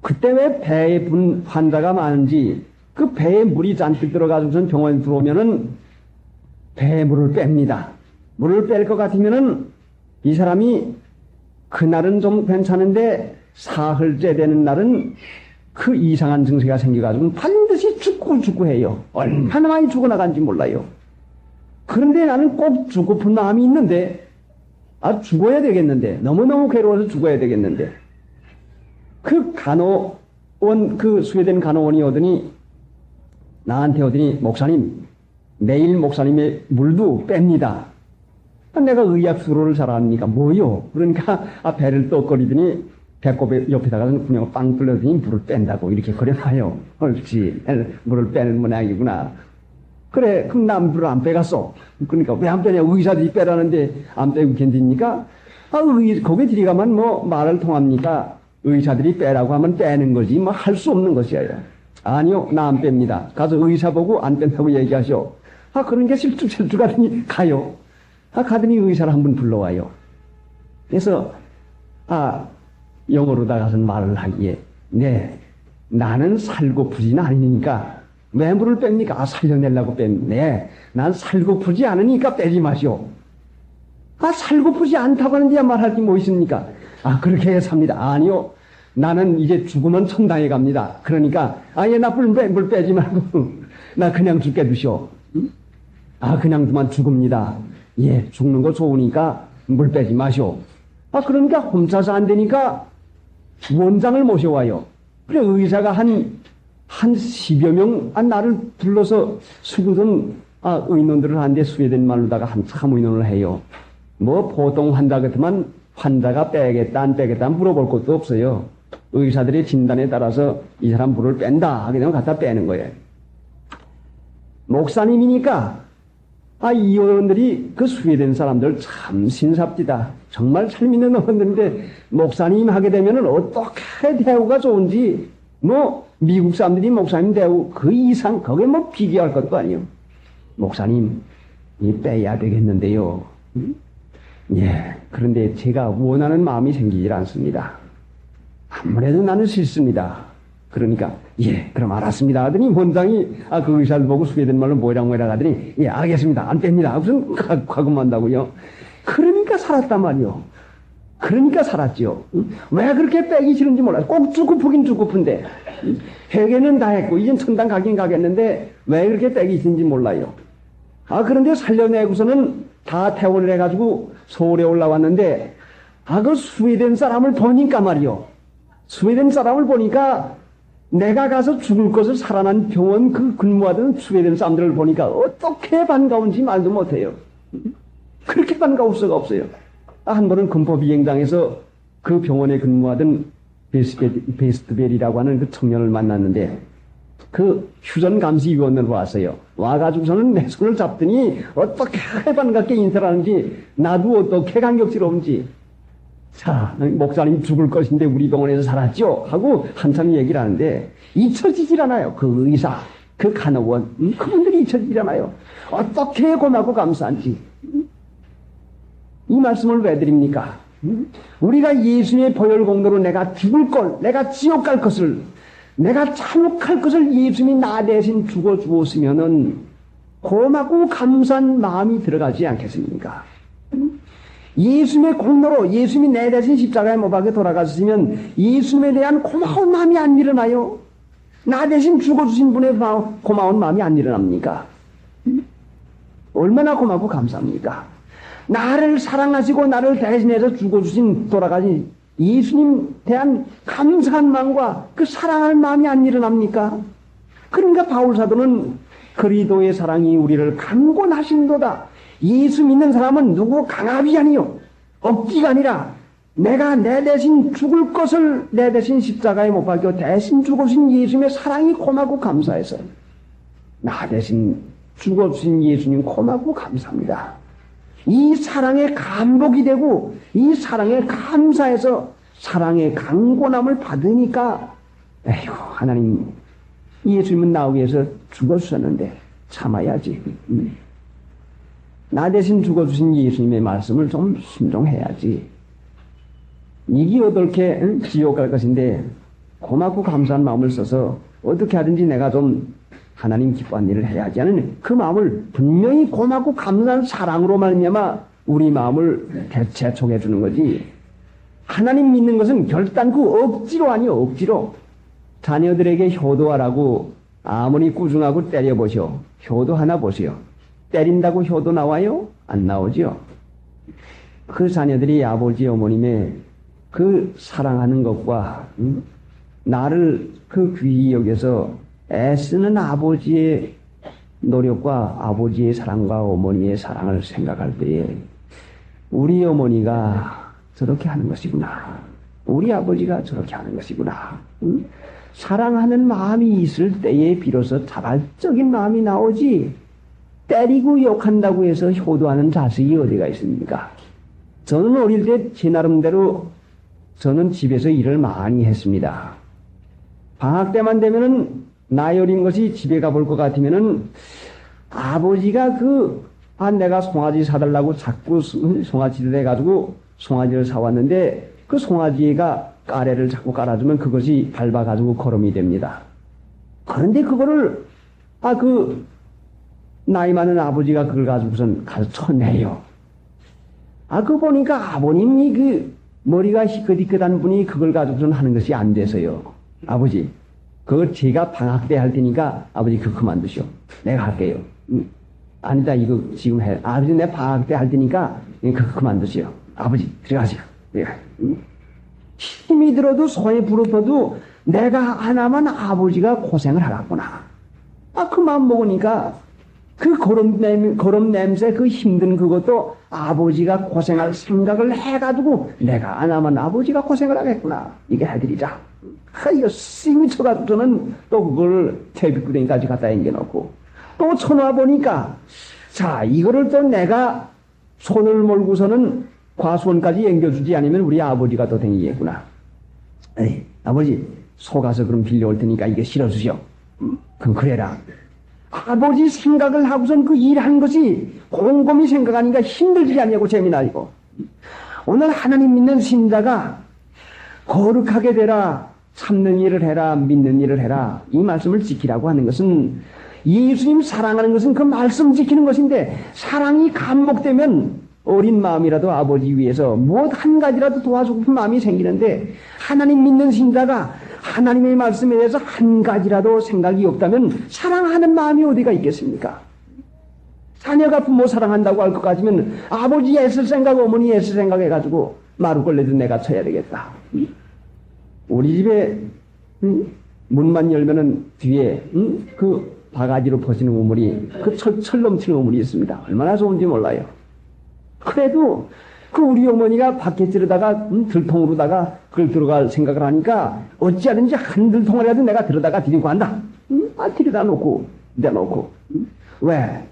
그때 왜 배에 분 환자가 많은지, 그 배에 물이 잔뜩 들어가지고선 병원에 들어오면은 배에 물을 뺍니다. 물을 뺄 것 같으면은 이 사람이 그날은 좀 괜찮은데 사흘째 되는 날은 그 이상한 증세가 생겨가지고 반드시 죽고 해요. 얼마나 많이 죽어나간지 몰라요. 그런데 나는 꼭 죽고픈 마음이 있는데, 죽어야 되겠는데, 너무너무 괴로워서 죽어야 되겠는데, 그 스웨덴 간호원이 나한테 오더니, 목사님, 내일 목사님의 물도 뺍니다. 내가 의학 수로를 잘 아니까 뭐요? 그러니까 배를 떡거리더니 배꼽 옆에다가 그냥 빵 뚫려더니 물을 뺀다고 이렇게 그려놔요. 옳지. 물을 빼는 모양이구나. 그래, 그럼 난 물을 안 빼갔어. 그러니까 왜 안 빼냐? 의사들이 빼라는데 안 빼고 견딥니까? 거기 들어가면 말을 통합니까? 의사들이 빼라고 하면 빼는 거지, 할 수 없는 것이에요. 아니요, 나 안 뺍니다. 가서 의사 보고 안 뺀다고 얘기하셔. 그러니까 실쭉 가더니 가요. 가더니 의사를 한 분 불러와요. 그래서, 영어로다가서 말을 하기에, 네, 나는 살고프지는 않으니까, 왜 물을 뺍니까? 살려내려고 뺐네. 난 살고프지 않으니까 빼지 마시오. 살고프지 않다고 하는데 말할 게 뭐 있습니까? 그렇게 해서 삽니다. 아니요. 나는 이제 죽으면 천당에 갑니다. 그러니까, 나 물 빼지 말고, 나 그냥 죽게 두시오. 그냥 두면 죽습니다. 예, 죽는 거 좋으니까 물 빼지 마시오. 그러니까 홈차서 안 되니까 원장을 모셔와요. 그래, 의사가 한 10여 명, 나를 불러서 수구던, 의논들을 하는데 스웨덴 말로다가 한참 의논을 해요. 보통 환자 같으면 환자가 빼겠다, 안 빼겠다 물어볼 것도 없어요. 의사들의 진단에 따라서 이 사람 물을 뺀다 하게 되면 갖다 빼는 거예요. 목사님이니까, 이 의원들이 그 스웨덴 사람들 참 신삽디다. 정말 참 있는 의원들인데, 목사님 하게 되면은 어떻게 대우가 좋은지, 미국 사람들이 목사님 대우 그 이상, 거기에 비교할 것도 아니요. 목사님, 빼야 되겠는데요. 예, 그런데 제가 원하는 마음이 생기질 않습니다. 아무래도 나는 싫습니다. 그러니까, 예, 그럼 알았습니다. 하더니 원장이, 그 의사를 보고 스웨덴 말로 뭐라고 하더니, 예, 알겠습니다. 안 뺍니다. 무슨 과금한다고요. 그러니까 살았단 말이요. 그러니까 살았죠. 왜 그렇게 빼기 싫은지 몰라요. 꼭 죽고프긴 죽고픈데. 회개는 다 했고, 이젠 천당 가긴 가겠는데, 왜 그렇게 빼기 싫은지 몰라요. 그런데 살려내고서는 다 퇴원을 해가지고 서울에 올라왔는데, 그 스웨덴 사람을 보니까 말이요. 스웨덴 사람을 보니까 내가 가서 죽을 것을 살아난 병원 그 근무하던 스웨덴 사람들을 보니까 어떻게 반가운지 말도 못해요. 그렇게 반가울 수가 없어요. 한 번은 금포비행장에서 그 병원에 근무하던 베스트벨이라고 하는 그 청년을 만났는데, 그 휴전 감시위원으로 왔어요. 와가지고서는 내 손을 잡더니 어떻게 반갑게 인사를 하는지, 나도 어떻게 감격스러운지. 자, 목사님 죽을 것인데 우리 병원에서 살았죠? 하고 한참 얘기를 하는데, 잊혀지질 않아요. 그 의사, 그 간호원, 그분들이 잊혀지질 않아요. 어떻게 고맙고 감사한지. 이 말씀을 왜 드립니까? 우리가 예수님의 보혈 공로로 내가 죽을 걸, 내가 지옥 갈 것을, 내가 참혹할 것을 예수님이 나 대신 죽어 주었으면은 고맙고 감사한 마음이 들어가지 않겠습니까? 예수님의 공로로, 예수님이 내 대신 십자가에 못 박혀 돌아가셨으면 예수님에 대한 고마운 마음이 안 일어나요? 나 대신 죽어주신 분의 고마운 마음이 안 일어납니까? 얼마나 고맙고 감사합니까? 나를 사랑하시고 나를 대신해서 죽어주신, 돌아가신 예수님 대한 감사한 마음과 그 사랑할 마음이 안 일어납니까? 그러니까 바울 사도는 그리스도의 사랑이 우리를 강권하신도다. 예수 믿는 사람은 누구 강압이 아니요 억지가 아니라 내가 내 대신 죽을 것을 내 대신 십자가에 못 박혀 대신 죽으신 예수님의 사랑이 고맙고 감사해서 나 대신 죽어주신 예수님 고맙고 감사합니다. 이 사랑에 감복이 되고 이 사랑에 감사해서 사랑의 강권함을 받으니까 에이구 하나님 예수님은 나 위해서 죽어주셨는데 참아야지. 나 대신 죽어주신 예수님의 말씀을 좀 순종해야지. 이게 어떻게 지옥 갈 것인데 고맙고 감사한 마음을 써서 어떻게 하든지 내가 좀 하나님 기뻐한 일을 해야지 하는 그 마음을 분명히 고맙고 감사한 사랑으로 말미암아 우리 마음을 재촉해 주는 거지. 하나님 믿는 것은 결단코 억지로 아니요 억지로. 자녀들에게 효도하라고 아무리 꾸중하고 때려보시오. 효도 하나 보세요. 때린다고 효도 나와요? 안 나오죠. 그 자녀들이 아버지 어머님의 그 사랑하는 것과 나를 그 귀히 여겨서 애쓰는 아버지의 노력과 아버지의 사랑과 어머니의 사랑을 생각할 때에 우리 어머니가 저렇게 하는 것이구나. 우리 아버지가 저렇게 하는 것이구나. 사랑하는 마음이 있을 때에 비로소 자발적인 마음이 나오지 때리고 욕한다고 해서 효도하는 자식이 어디가 있습니까? 저는 어릴 때 제 나름대로 저는 집에서 일을 많이 했습니다. 방학 때만 되면은 나이 어린 것이 집에 가볼 것 같으면은 아버지가 내가 송아지 사달라고 자꾸 송아지를 해가지고 송아지를 사왔는데 그 송아지가 까레를 자꾸 깔아주면 그것이 밟아가지고 거름이 됩니다. 그런데 그거를 나이 많은 아버지가 그걸 가지고선 가르쳐내요. 그거 보니까 아버님이 머리가 희끗희끗한 분이 그걸 가지고선 하는 것이 안 돼서요. 아버지, 그거 제가 방학 때 할 테니까 아버지 그거 그만두시오. 내가 할게요. 아니다, 이거 지금 해. 아버지, 내 방학 때 할 테니까 그거 그만두시오. 아버지, 들어가세요. 힘이 들어도 손에 부르터도 내가 하나만 아버지가 고생을 하라구나. 그 마음 먹으니까 그 거름 냄새, 그 힘든 그것도 아버지가 고생할 생각을 해가지고 내가 하나만 아버지가 고생을 하겠구나. 이게 해드리자. 이거 씀이 쳐가지고 저는 또 그걸 퇴비구덩이까지 갖다 앵겨놓고 또 쳐놔보니까 자, 이거를 또 내가 손을 몰고서는 과수원까지 앵겨주지 않으면 우리 아버지가 또 댕기겠구나. 에이, 아버지, 속아서 그럼 빌려올 테니까 이게 실어주시오. 그럼 그래라. 아버지 생각을 하고선 그 일하는 것이 곰곰이 생각하니까 힘들지 않냐고 재미나고. 오늘 하나님 믿는 신자가 거룩하게 되라, 참는 일을 해라, 믿는 일을 해라, 이 말씀을 지키라고 하는 것은 예수님 사랑하는 것은 그 말씀 지키는 것인데 사랑이 감목되면 어린 마음이라도 아버지 위해서 무엇 한 가지라도 도와주고 싶은 마음이 생기는데 하나님 믿는 신자가 하나님의 말씀에 대해서 한 가지라도 생각이 없다면 사랑하는 마음이 어디가 있겠습니까? 자녀가 부모 사랑한다고 할 것 같으면 아버지 애쓸 생각, 어머니 애쓸 생각 해가지고 마루걸레도 내가 쳐야 되겠다. 우리 집에 문만 열면은 뒤에 그 바가지로 퍼지는 우물이 그 철 넘치는 우물이 있습니다. 얼마나 좋은지 몰라요. 그래도 그 우리 어머니가 밖에 찌르다가 들통으로다가 그걸 들어갈 생각을 하니까 어찌하든지 한 들통이라도 내가 들어다가 드리고 한다. 들여다 놓고 내놓고. 왜?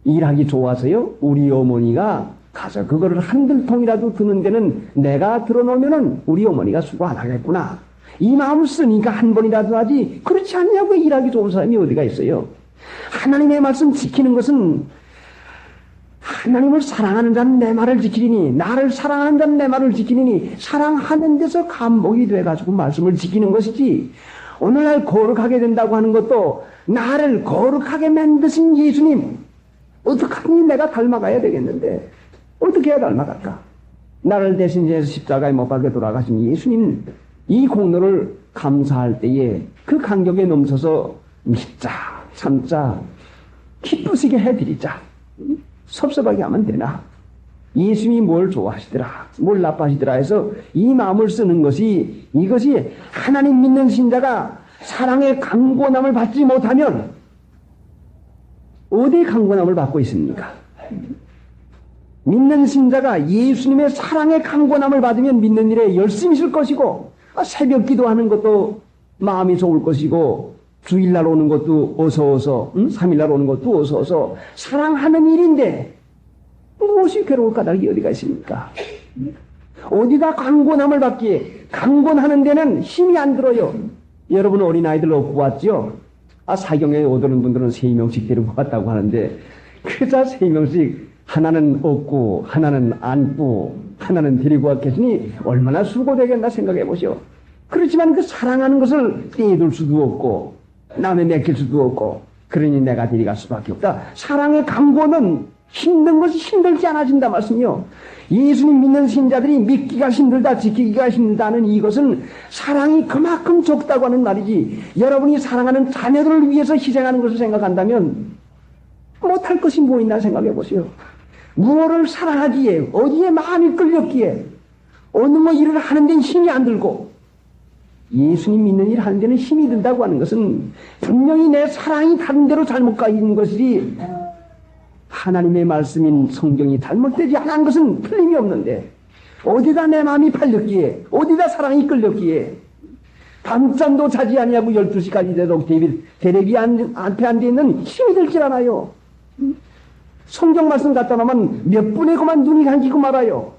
일하기 좋아서요? 우리 어머니가 가서 그거를 한 들통이라도 드는 데는 내가 들어놓으면은 우리 어머니가 수고 안 하겠구나. 이 마음을 쓰니까 한 번이라도 하지. 그렇지 않냐고. 일하기 좋은 사람이 어디가 있어요? 하나님의 말씀 지키는 것은 하나님을 사랑하는 자는 내 말을 지키리니, 나를 사랑하는 자는 내 말을 지키리니, 사랑하는 데서 감목이 돼가지고 말씀을 지키는 것이지. 오늘날 거룩하게 된다고 하는 것도 나를 거룩하게 만드신 예수님, 어떻게 하니 내가 닮아가야 되겠는데 어떻게 해야 닮아갈까? 나를 대신해서 십자가에 못 박혀 돌아가신 예수님, 이 공로를 감사할 때에 그 감격에 넘쳐서 믿자, 참자, 기쁘시게 해드리자. 섭섭하게 하면 되나? 예수님이 뭘 좋아하시더라, 뭘 나빠하시더라 해서 이 마음을 쓰는 것이, 이것이 하나님 믿는 신자가 사랑의 강권함을 받지 못하면 어디에 강권함을 받고 있습니까? 믿는 신자가 예수님의 사랑의 강권함을 받으면 믿는 일에 열심히 있을 것이고, 새벽 기도하는 것도 마음이 좋을 것이고, 주일날 오는 것도 어서 3일날 오는 것도 어서 사랑하는 일인데 무엇이 괴로울 까닭이 어디가 있습니까? 어디다 강권함을 받기에, 강권하는 데는 힘이 안 들어요. 여러분 어린아이들 업고 왔죠? 사경에 오는 분들은 3명씩 데리고 왔다고 하는데, 그자 3명씩 하나는 업고 하나는 안고 하나는 데리고 왔겠으니 얼마나 수고되겠나 생각해 보시오. 그렇지만 그 사랑하는 것을 떼둘 수도 없고 남의 맡길 수도 없고, 그러니 내가 데려갈 수밖에 없다. 사랑의 강권은 힘든 것이 힘들지 않아진다 말씀이요. 예수님 믿는 신자들이 믿기가 힘들다, 지키기가 힘들다는 이것은 사랑이 그만큼 적다고 하는 말이지, 여러분이 사랑하는 자녀들을 위해서 희생하는 것을 생각한다면 못할 것이 뭐 있나 생각해 보세요. 무엇을 사랑하기에, 어디에 마음이 끌렸기에, 어느 뭐 일을 하는 데는 힘이 안 들고, 예수님 믿는 일 하는 데는 힘이 든다고 하는 것은 분명히 내 사랑이 다른 데로 잘못 가 있는 것이지, 하나님의 말씀인 성경이 잘못되지 않은 것은 틀림이 없는데, 어디다 내 마음이 팔렸기에, 어디다 사랑이 끌렸기에, 밤잠도 자지 아니하고 12시까지 되도록 대레비 앞에 앉아 있는 힘이 들질 않아요. 성경 말씀 갖다 놓으면 몇 분에 그만 눈이 감기고 말아요.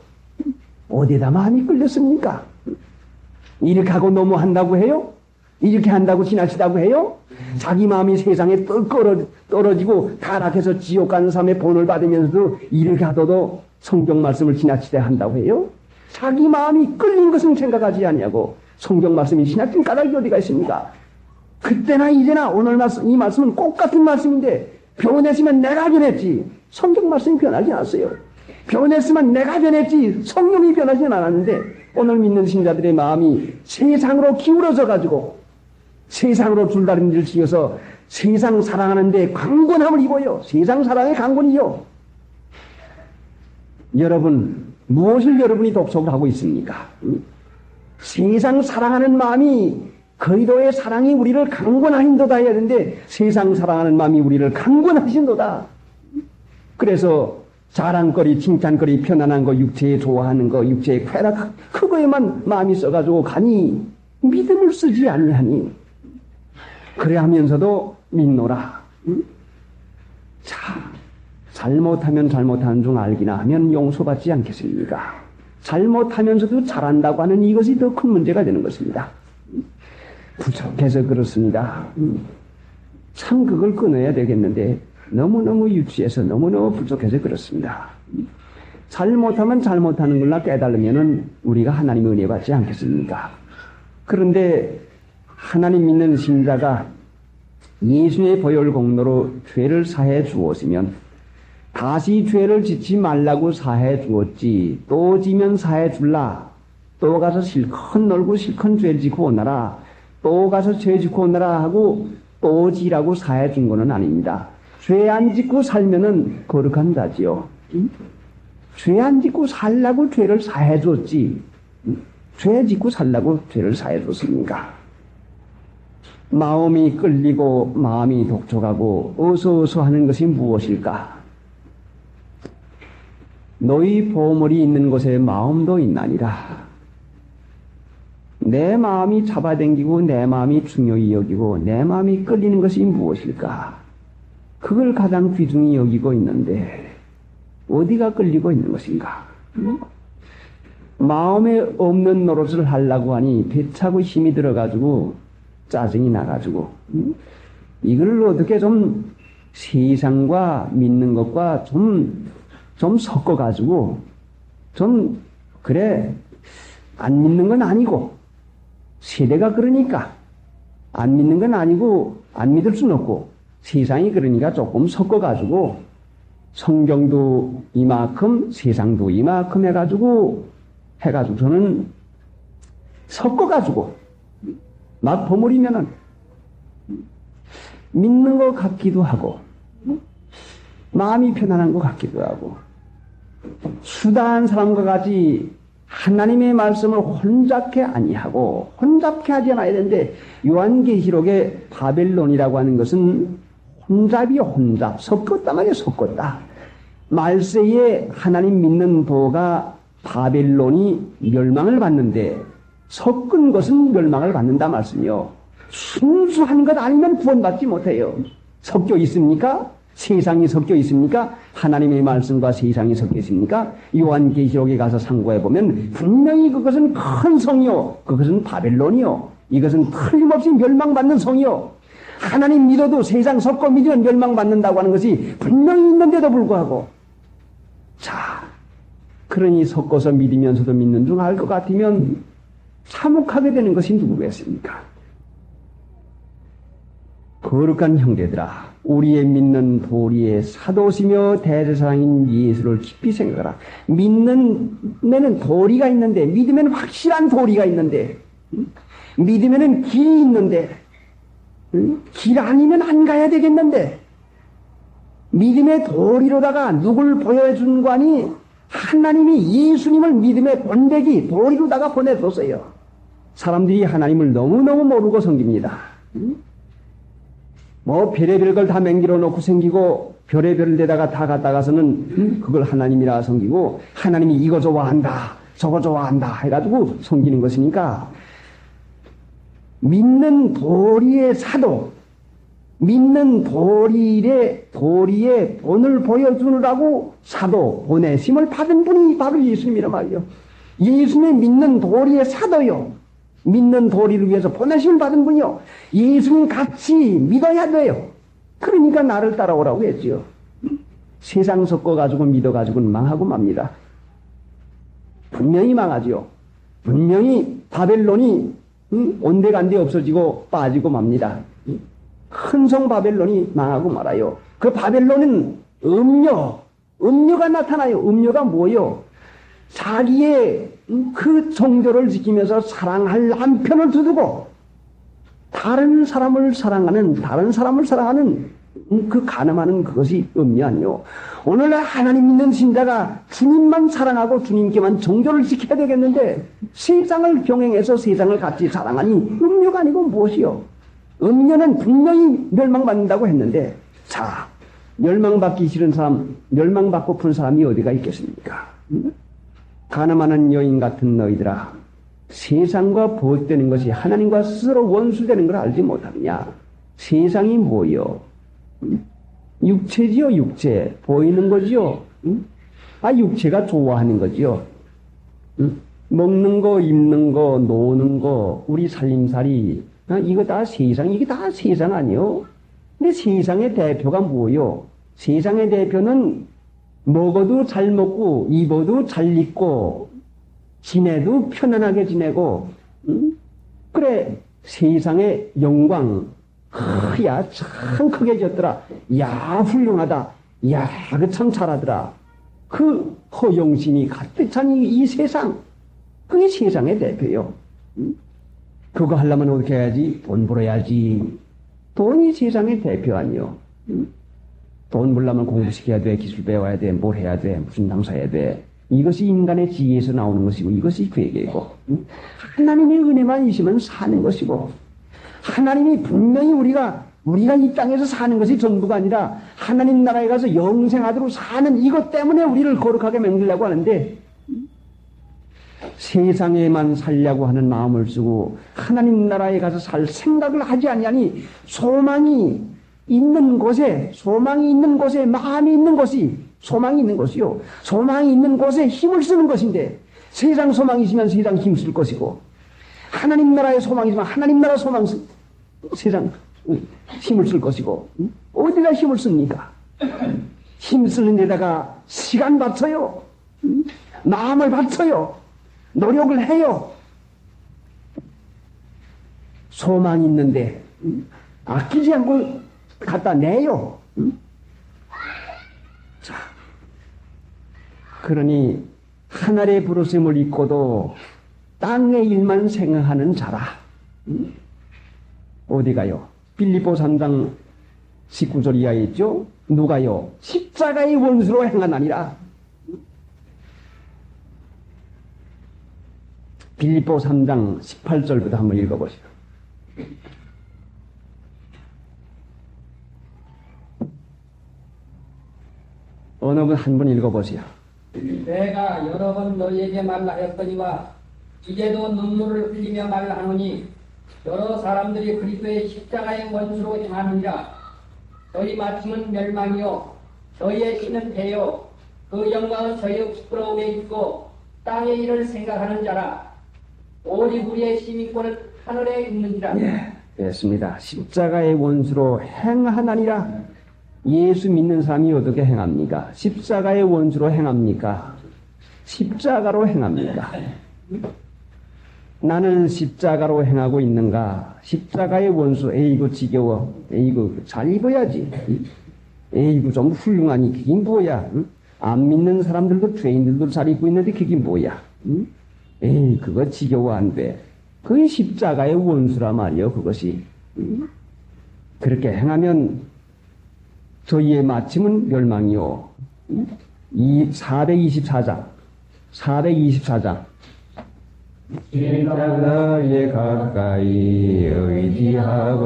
어디다 마음이 끌렸습니까? 이렇게 하고 너무 한다고 해요? 이렇게 한다고 지나치다고 해요? 자기 마음이 세상에 떨어지고 타락해서 지옥 가는 삶의 본을 받으면서도 이렇게 하더라도 성경 말씀을 지나치게 한다고 해요? 자기 마음이 끌린 것은 생각하지 아니하고 성경 말씀이 지나친 까닭이 어디가 있습니까? 그때나 이제나 오늘 말씀, 이 말씀은 똑같은 말씀인데, 변했으면 내가 변했지 성경 말씀이 변하지 않았어요. 변했으면 내가 변했지 성령이 변하지 않았는데, 오늘 믿는 신자들의 마음이 세상으로 기울어져 가지고 세상으로 줄다림질 지어서 세상 사랑하는데 강권함을 입어요. 세상 사랑의 강권이요. 여러분, 무엇을 여러분이 독촉을 하고 있습니까? 세상 사랑하는 마음이, 그리스도의 사랑이 우리를 강권하신도다 해야 되는데 세상 사랑하는 마음이 우리를 강권하신도다. 그래서 자랑거리, 칭찬거리, 편안한 거, 육체에 좋아하는 거, 육체에 쾌락, 그거에만 마음이 써가지고 가니 믿음을 쓰지 아니하니, 그래 하면서도 믿노라. 자, 잘못하면 잘못하는 중 알기나 하면 용서받지 않겠습니까? 잘못하면서도 잘한다고 하는 이것이 더 큰 문제가 되는 것입니다. 부족해서 그렇습니다. 참 그걸 끊어야 되겠는데 너무너무 유치해서 너무너무 부족해서 그렇습니다. 잘못하면 잘못하는 걸나 깨달으면 우리가 하나님의 은혜 받지 않겠습니까? 그런데 하나님 믿는 신자가 예수의 보혈 공로로 죄를 사해 주었으면 다시 죄를 짓지 말라고 사해 주었지, 또 지면 사해 줄라, 또 가서 실컷 놀고 실컷 죄 짓고 오너라, 또 가서 죄 짓고 오너라 하고 또 지라고 사해 준 거는 아닙니다. 죄 안 짓고 살면은 거룩한 자지요. 죄 안 짓고 살라고 죄를 사해 줬지, 죄 짓고 살라고 죄를 사해 줬습니까? 마음이 끌리고 마음이 독촉하고 어서 하는 것이 무엇일까? 너희 보물이 있는 곳에 마음도 있나니라. 내 마음이 잡아당기고 내 마음이 중요히 여기고 내 마음이 끌리는 것이 무엇일까? 그걸 가장 귀중히 여기고 있는데 어디가 끌리고 있는 것인가? 마음에 없는 노릇을 하려고 하니 배차고 힘이 들어가지고 짜증이 나가지고, 이걸 어떻게 좀 세상과 믿는 것과 좀 섞어가지고 그래, 안 믿는 건 아니고 세대가 그러니까 안 믿는 건 아니고 안 믿을 수는 없고 세상이 그러니까 조금 섞어가지고 성경도 이만큼 세상도 이만큼 해가지고 저는 섞어가지고 막 버무리면은 믿는 것 같기도 하고 마음이 편안한 것 같기도 하고, 수다한 사람과 같이 하나님의 말씀을 혼잡케 아니하고 혼잡케 하지 않아야 되는데, 요한계시록의 바벨론이라고 하는 것은 혼잡이요, 혼잡. 섞었다 말이야, 섞었다. 말세에 하나님 믿는 도가 바벨론이 멸망을 받는데 섞은 것은 멸망을 받는다 말씀이요. 순수한 것 아니면 구원받지 못해요. 섞여 있습니까? 세상이 섞여 있습니까? 하나님의 말씀과 세상이 섞여 있습니까? 요한계시록에 가서 상고해 보면 분명히 그것은 큰 성이요, 그것은 바벨론이요, 이것은 틀림없이 멸망받는 성이요. 하나님 믿어도 세상 섞어 믿으면 멸망받는다고 하는 것이 분명히 있는데도 불구하고, 자, 그러니 섞어서 믿으면서도 믿는 줄 알 것 같으면 참혹하게 되는 것이 누구겠습니까? 거룩한 형제들아, 우리의 믿는 도리의 사도시며 대제사장인 예수를 깊이 생각하라. 믿는 데는 도리가 있는데, 믿으면 확실한 도리가 있는데, 믿으면 길이 있는데, 길 아니면 안 가야 되겠는데, 믿음의 도리로다가 누굴 보여준 거니 하나님이 예수님을 믿음의 본배기 도리로다가 보내줬어요. 사람들이 하나님을 너무너무 모르고 섬깁니다. 뭐 별의별 걸 다 맹기로 놓고 생기고 별의별 데다가 다 갖다가서는 그걸 하나님이라 섬기고, 하나님이 이거 좋아한다 저거 좋아한다 해가지고 섬기는 것이니까, 믿는 도리의 사도, 믿는 도리의 본을 보여주느라고 사도 보내심을 받은 분이 바로 예수님이란 말이요. 예수님의 믿는 도리의 사도요, 믿는 도리를 위해서 보내심을 받은 분이요. 예수님 같이 믿어야 돼요. 그러니까 나를 따라오라고 했지요. 세상 섞어가지고 믿어가지고는 망하고 맙니다. 분명히 망하지요. 분명히 바벨론이 온데간데 없어지고 빠지고 맙니다. 큰 성 바벨론이 망하고 말아요. 그 바벨론은 음료가 나타나요. 음료가 뭐요? 자기의 그 정조를 지키면서 사랑할 남편을 두고 다른 사람을 사랑하는 그 가늠하는 그것이 음료 아니요. 오늘날 하나님 믿는 신자가 주님만 사랑하고 주님께만 정조를 지켜야 되겠는데, 세상을 병행해서 세상을 같이 사랑하니 음료가 아니고 무엇이요? 음료는 분명히 멸망받는다고 했는데, 자, 멸망받기 싫은 사람, 멸망받고픈 사람이 어디가 있겠습니까? 가늠하는 여인 같은 너희들아, 세상과 보호되는 것이 하나님과 스스로 원수되는 걸 알지 못하느냐? 세상이 뭐요? 육체지요, 육체. 보이는 거지요. 육체가 좋아하는 거지요. 먹는 거, 입는 거, 노는 거, 우리 살림살이, 이게 다 세상 아니요? 근데 세상의 대표가 뭐요? 세상의 대표는 먹어도 잘 먹고, 입어도 잘 입고, 지내도 편안하게 지내고, 그래, 세상의 영광, 야, 참 크게 졌더라. 야, 훌륭하다. 야, 그 참 잘하더라. 그 허영심이 가득한 이 세상, 그게 세상의 대표요. 그거 하려면 어떻게 해야지? 돈 벌어야지. 돈이 세상의 대표 아니요. 돈 벌려면 공부시켜야 돼, 기술 배워야 돼, 뭘 해야 돼, 무슨 장사해야 돼. 이것이 인간의 지혜에서 나오는 것이고, 이것이 괴계이고, 하나님의 은혜만 있으면 사는 것이고, 하나님이 분명히 우리가 이 땅에서 사는 것이 전부가 아니라 하나님 나라에 가서 영생하도록 사는 이것 때문에 우리를 거룩하게 만들려고 하는데, 세상에만 살려고 하는 마음을 쓰고 하나님 나라에 가서 살 생각을 하지 아니하니, 소망이 있는 곳에 마음이 있는 것이 소망이 있는 것이요, 소망이 있는 곳에 힘을 쓰는 것인데, 세상 소망이 있으면 세상 힘 쓸 것이고, 하나님 나라의 소망이 있으면 하나님 나라 세상 힘을 쓸 것이고, 어디다 힘을 씁니까? 힘 쓰는 데다가 시간 바쳐요, 마음을 바쳐요, 노력을 해요. 소망이 있는데 아끼지 않고 갖다 내요. 자, 그러니 하늘의 부르심을 잊고도 땅의 일만 생각하는 자라. 어디 가요? 빌립보 3장 19절 이하에 있죠? 누가요? 십자가의 원수로 행하나니라. 빌립보 3장 18절부터 한번 읽어보시죠. 어느 분 한 분 읽어보세요. 내가 여러 번 너희에게 말하였거니와 이제도 눈물을 흘리며 말하노니 여러 사람들이 그리스도의 십자가의 원수로 행하느니라. 저희 마침은 멸망이요 저희의 신은 배요 그 영광은 저희의 부끄러움에 있고 땅의 일을 생각하는 자라. 오직 우리의 시민권은 하늘에 있는지라. 됐습니다. 십자가의 원수로 행하나니라. 예수 믿는 사람이 어떻게 행합니까? 십자가의 원수로 행합니까? 십자가로 행합니까? 나는 십자가로 행하고 있는가? 십자가의 원수, 에이구 지겨워. 에이구 잘 입어야지. 에이구 좀 훌륭하니 그게 뭐야? 응? 안 믿는 사람들도 죄인들도 잘 입고 있는데 그게 뭐야? 응? 에이 그거 지겨워 안 돼. 그게 십자가의 원수라 말이요 그것이. 응? 그렇게 행하면 저희의 마침은 멸망이요. 이 424장 십자가에 가까이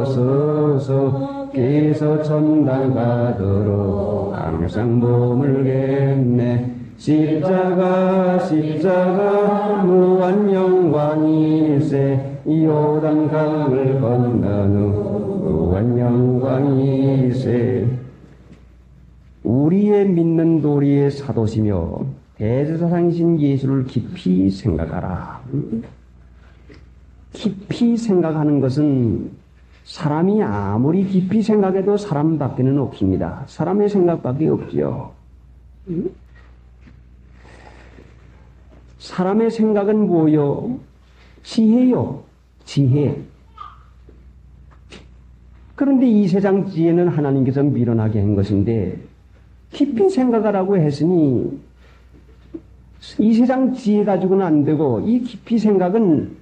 의지하고서서 깨서 천당 가도록 항상 머물겠네. 십자가 무한 영광이세. 요단강을 건넌 후 무한 영광이세. 우리의 믿는 도리의 사도시며 대제사장이신 예수를 깊이 생각하라. 깊이 생각하는 것은 사람이 아무리 깊이 생각해도 사람밖에는 없습니다. 사람의 생각밖에 없지요. 사람의 생각은 뭐요? 지혜요. 지혜. 그런데 이 세상 지혜는 하나님께서 미련하게 한 것인데 깊이 생각하라고 했으니 이 세상 지혜 가지고는 안 되고 이 깊이 생각은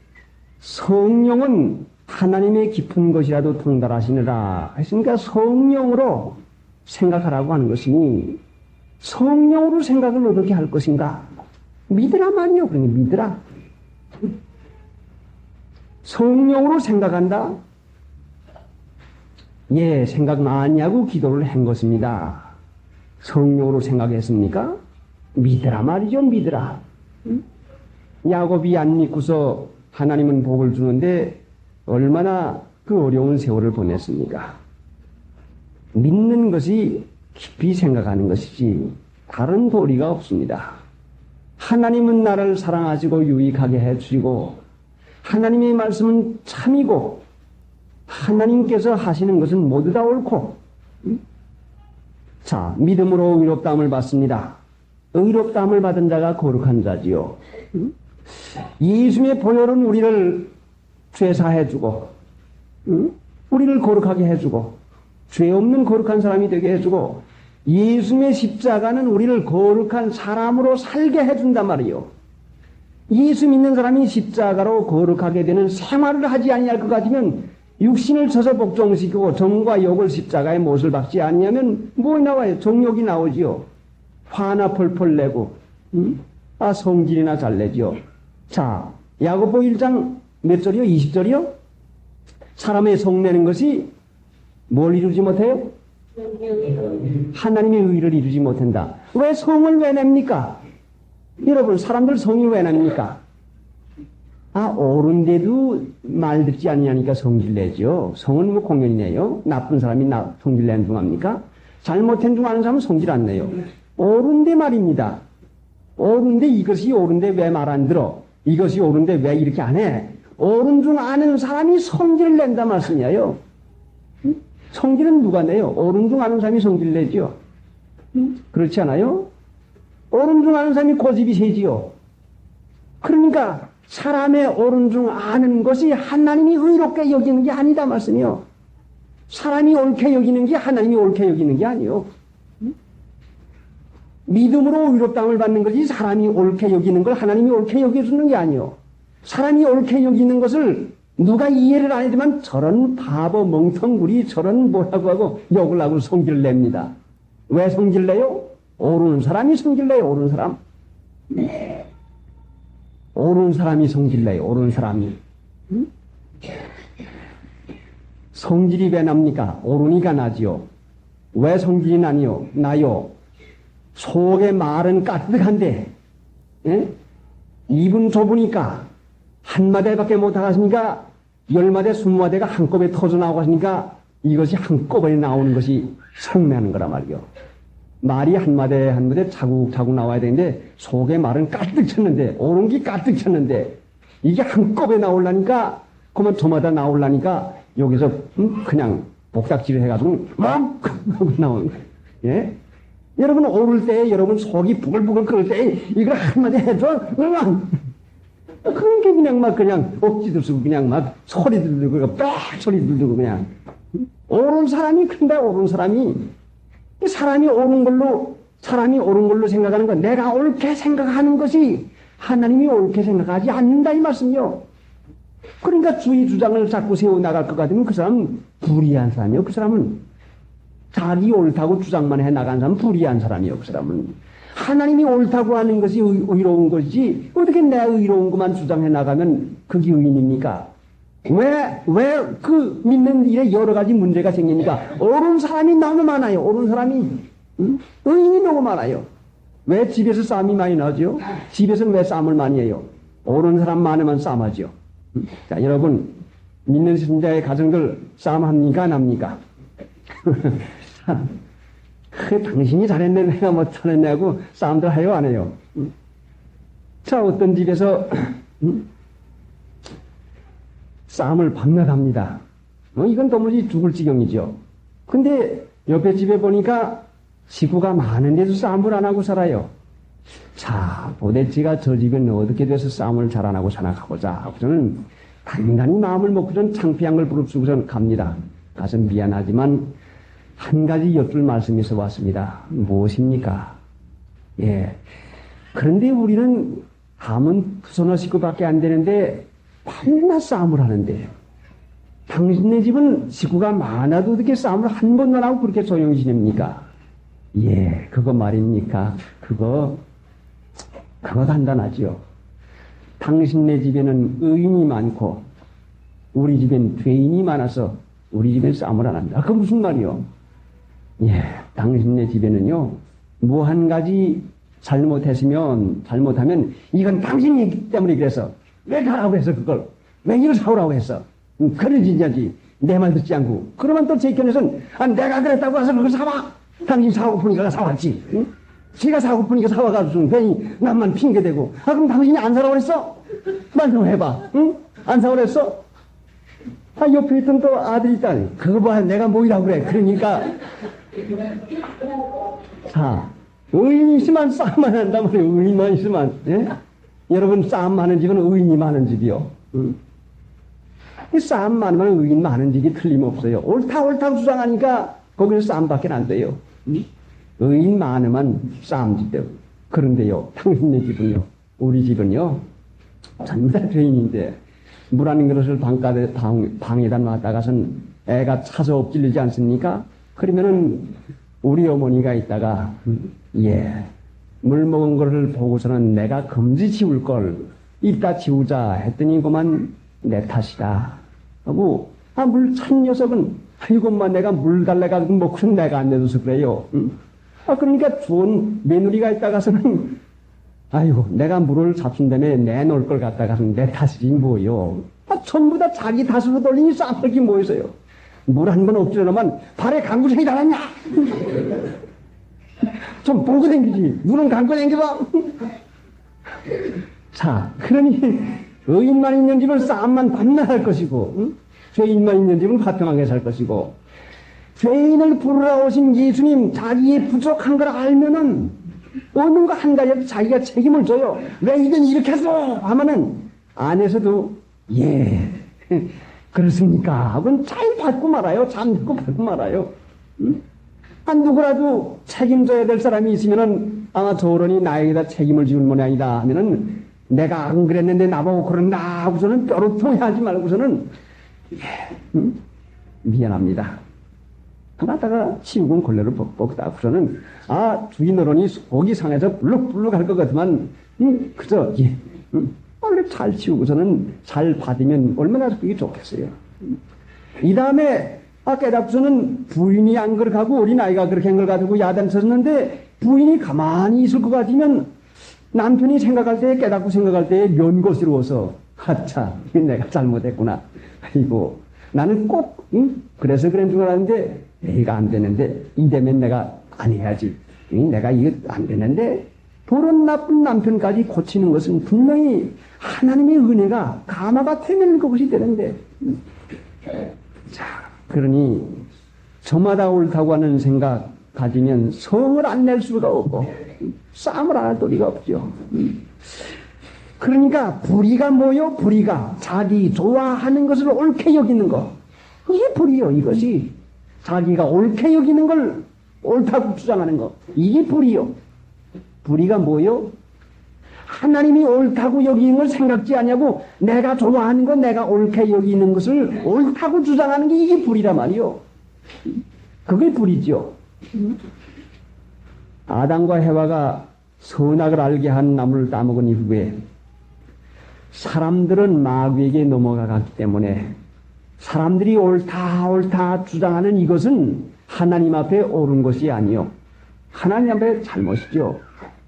성령은 하나님의 깊은 것이라도 통달하시느라 했으니까 성령으로 생각하라고 하는 것이니 성령으로 생각을 어떻게 할 것인가? 믿으라 말이요. 그러니 믿으라. 성령으로 생각한다? 예, 생각 많냐고 기도를 한 것입니다. 성령으로 생각했습니까? 믿으라 말이죠, 믿으라. 야곱이 안 믿고서 하나님은 복을 주는데 얼마나 그 어려운 세월을 보냈습니까? 믿는 것이 깊이 생각하는 것이지 다른 도리가 없습니다. 하나님은 나를 사랑하시고 유익하게 해주시고 하나님의 말씀은 참이고 하나님께서 하시는 것은 모두 다 옳고 자, 믿음으로 의롭다함을 받습니다. 의롭다함을 받은 자가 거룩한 자지요. 예수의 보혈은 우리를 죄사해주고 우리를 거룩하게 해주고 죄 없는 거룩한 사람이 되게 해주고 예수의 십자가는 우리를 거룩한 사람으로 살게 해준단 말이요. 예수 믿는 사람이 십자가로 거룩하게 되는 생활을 하지 아니할 것 같으면 육신을 쳐서 복종시키고 정과 욕을 십자가에 못을 박지 아니하면 뭐 나와요? 정욕이 나오지요. 화나 펄펄 내고 성질이나 잘 내지요. 자, 야고보 1장 몇 절이요? 20절이요? 사람의 성내는 것이 뭘 이루지 못해요? 하나님의 의를 이루지 못한다. 왜 성을 왜 냅니까? 여러분, 사람들 성을 왜 냅니까? 옳은데도 말 듣지 않냐니까 성질 내죠. 성은 뭐 공연이 내요. 나쁜 사람이 성질 내는 중 합니까? 잘못한 중 아는 사람은 성질 안 내요. 옳은데 말입니다. 옳은데 이것이 옳은데 왜 말 안 들어? 이것이 옳은데 왜 이렇게 안 해? 옳은 중 아는 사람이 성질을 낸다 말씀이에요. 성질은 누가 내요? 옳은 중 아는 사람이 성질 내죠. 그렇지 않아요? 옳은 중 아는 사람이 고집이 세지요. 그러니까 사람의 옳은 중 아는 것이 하나님이 의롭게 여기는 게 아니다 말씀이요. 사람이 옳게 여기는 게 하나님이 옳게 여기는 게 아니요. 믿음으로 의롭다함을 받는 것이 사람이 옳게 여기는 걸 하나님이 옳게 여겨주는 게 아니요. 사람이 옳게 여기는 것을 누가 이해를 안 해지만 저런 바보 멍텅구리 저런 뭐라고 하고 욕을 하고 성질을 냅니다. 왜 성질 내요? 옳은 사람이 성질 내요. 옳은 사람. 네. 옳은 사람이 성질 내요. 옳은 사람이. 성질이 왜 납니까? 옳으니까 나지요. 왜 성질이 나요? 속에 말은 까뜩한데, 예? 입은 좁으니까 한마디밖에 못하겠으니까 10마디, 20마디가 한꺼번에 터져나오고 하시니까 이것이 한꺼번에 나오는 것이 성매하는 거란 말이요. 말이 한마디 한마디 차곡차곡 나와야 되는데 속에 말은 가득 찼는데 옳은 게 가득 찼는데 이게 한꺼번에 나오려니까 그러면 저마다 나오려니까 여기서 그냥 복닥지를 해가지고 막 나오는 거예요. 예? 여러분 오를 때 여러분 속이 부글부글 끓을 때 이걸 한마디 해줘 그런 게 그냥 막 그냥 억지도 쓰고 그냥 막 소리도 들고 빽 소리도 들고 그냥 옳은 사람이 큰다. 옳은 사람이 사람이 옳은 걸로 생각하는 건 내가 옳게 생각하는 것이 하나님이 옳게 생각하지 않는다 이 말씀이요. 그러니까 주의 주장을 자꾸 세워 나갈 것 같으면 그 사람은 불의한 사람이요. 그 사람은 자기 옳다고 주장만 해 나간 사람은 불의한 사람이요. 그 사람은 하나님이 옳다고 하는 것이 의로운 것이지 어떻게 내 의로운 것만 주장해 나가면 그게 의인입니까? 왜 그 믿는 일에 여러 가지 문제가 생깁니까? 옳은 사람이 너무 많아요. 옳은 사람이 의인이 너무 많아요. 왜 집에서 싸움이 많이 나죠? 집에서는 왜 싸움을 많이 해요? 옳은 사람 많으면 싸움하죠. 자, 여러분 믿는 신자의 가정들 싸움합니까? 안 합니까? 당신이 잘했네 내가 못하겠네 하고 싸움들 해요 안 해요? 자, 어떤 집에서 싸움을 밤낮 합니다. 이건 도무지 죽을 지경이죠. 근데 옆에 집에 보니까 식구가 많은데도 싸움을 안 하고 살아요. 자, 도대체가 저 집은 어떻게 돼서 싸움을 잘 안 하고 사나가보자 하고 저는 간간히 마음을 먹고 전 창피한 걸 부릅쓰고 전 갑니다. 가서 미안하지만 한 가지 여쭐 말씀이 있어 왔습니다. 무엇입니까? 예. 그런데 우리는 함은 서너 식구밖에 안 되는데 밤낮 싸움을 하는데 당신네 집은 식구가 많아도 어떻게 싸움을 한 번도 안 하고 그렇게 조용히 지냅니까? 예, 그거 말입니까? 그거 단단하죠. 당신네 집에는 의인이 많고 우리 집엔 죄인이 많아서 우리 집엔 싸움을 안 한다. 그거 무슨 말이요? 예, 당신네 집에는요 뭐 한 가지 잘못하면 이건 당신이 때문에 그래서 왜 가라고 해서 그걸 왜 이걸 사오라고 했어? 그런 짓이지 내 말 듣지 않고 그러면 또 제 편에서는 내가 그랬다고 해서 그걸 사와 당신 사고프니까 사왔지 응? 지가 사고프니까 사와가지고 괜히 남만 핑계대고 그럼 당신이 안 사라고 그랬어? 말 좀 해봐 응? 안 사라고 그랬어? 옆에 있던 또 아들이 있다니 그거 봐 내가 뭐이라고 그래 그러니까 자 의인이 있으면 싸움만 한단 말이에요. 의인만 있으면 예? 여러분 싸움 많은 집은 의인이 많은 집이요. 이 싸움 많으면 의인 많은 집이 틀림없어요. 옳다고 주장하니까 거기서 싸움밖에 안 돼요. 의인 많으면 싸움 짓대요. 그런데요, 당신네 집은요, 우리 집은요, 전부 다 죄인인데 물 한 그릇을 방에다 놨다가선 애가 차서 엎질리지 않습니까? 그러면은 우리 어머니가 있다가 물 먹은 거를 보고서는 내가 금지 치울 걸 이따 치우자 했더니 그만 내 탓이다 하고 물 찬 녀석은 아이고 엄마 내가 물 달래가지고 먹고는 내가 안 내줘서 그래요. 그러니까 좋은 며느리가 있다가서는 아이고 내가 물을 잡순다며 내놓을 걸 갖다가서는 내 탓이지 뭐요. 전부 다 자기 탓으로 돌리니 싸움이 뭐 있어요. 물 한 번 엎질러놓으면 발에 강구쟁이 달았냐? 좀 보고 댕기지. 눈은 감고 댕겨봐. 자, 그러니 의인만 있는 집은 싸움만 밤낮 할 것이고 죄인만 있는 집은 화평하게 살 것이고 죄인을 부르러 오신 예수님 자기의 부족한 걸 알면은 어느 거 한 가지라도 자기가 책임을 져요. 왜 이건 이렇게 했어? 하면은 안에서도 예 그렇습니까? 하고는 잘 받고 말아요. 잠듣고 받고 말아요. 누구라도 책임져야 될 사람이 있으면은 아마 저런이 나에게다 책임을 지울 모양이다 하면은 내가 안 그랬는데 나보고 그런다 하고서는 뼈를 하지 말고서는 미안합니다. 하다가 치우고 걸레를 뻑뻑 닦고서는 주인 어른이 속이 상해서 불룩불룩 할 것 같지만 그저 원래 잘 치우고서는 잘 받으면 얼마나 그게 좋겠어요. 이 다음에 깨닫고서는 부인이 안 그렇게 하고 어린아이가 그렇게 한 걸 가지고 야단쳤는데 부인이 가만히 있을 것 같으면 남편이 생각할 때 깨닫고 생각할 때 면고스러워서 하차 내가 잘못했구나. 아이고 나는 꼭 그래서 그런 줄 알았는데 애가 안 되는데 이되면 내가 안 해야지. 내가 이거 안 되는데 버릇 나쁜 남편까지 고치는 것은 분명히 하나님의 은혜가 가마가 되면 그것이 되는데 자 그러니 저마다 옳다고 하는 생각 가지면 성을 안 낼 수가 없고 싸움을 안 할 도리가 없죠. 그러니까 불의가 뭐요? 불의가 자기 좋아하는 것을 옳게 여기는 거. 이게 불의요. 이것이 자기가 옳게 여기는 걸 옳다고 주장하는 거. 이게 불의요. 불의가 뭐요? 하나님이 옳다고 여기는 걸 생각지 않냐고 내가 좋아하는 거 내가 옳게 여기는 것을 옳다고 주장하는 게 이게 불의란 말이요. 그게 불의죠. 아담과 해와가 선악을 알게 한 나무를 따먹은 이후에 사람들은 마귀에게 넘어가기 때문에 사람들이 옳다 주장하는 이것은 하나님 앞에 옳은 것이 아니요. 하나님 앞에 잘못이죠.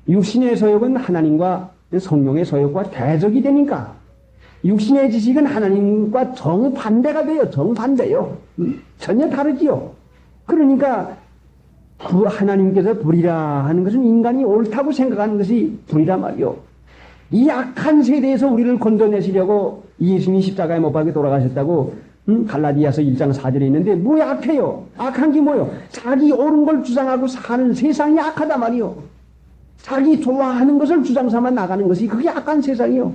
육신의 소욕은 하나님과 성령의 소욕과 대적이 되니까 육신의 지식은 하나님과 정반대가 돼요. 정반대요. 전혀 다르지요. 그러니까 그 하나님께서 불이라 하는 것은 인간이 옳다고 생각하는 것이 불이란 말이요. 이 악한 세대에서 우리를 건져내시려고 예수님이 십자가에 못 박혀 돌아가셨다고 갈라디아서 1장 4절에 있는데 뭐 악해요? 악한 게 뭐요? 자기 옳은 걸 주장하고 사는 세상이 악하단 말이요. 자기 좋아하는 것을 주장 삼아 나가는 것이 그게 악한 세상이요.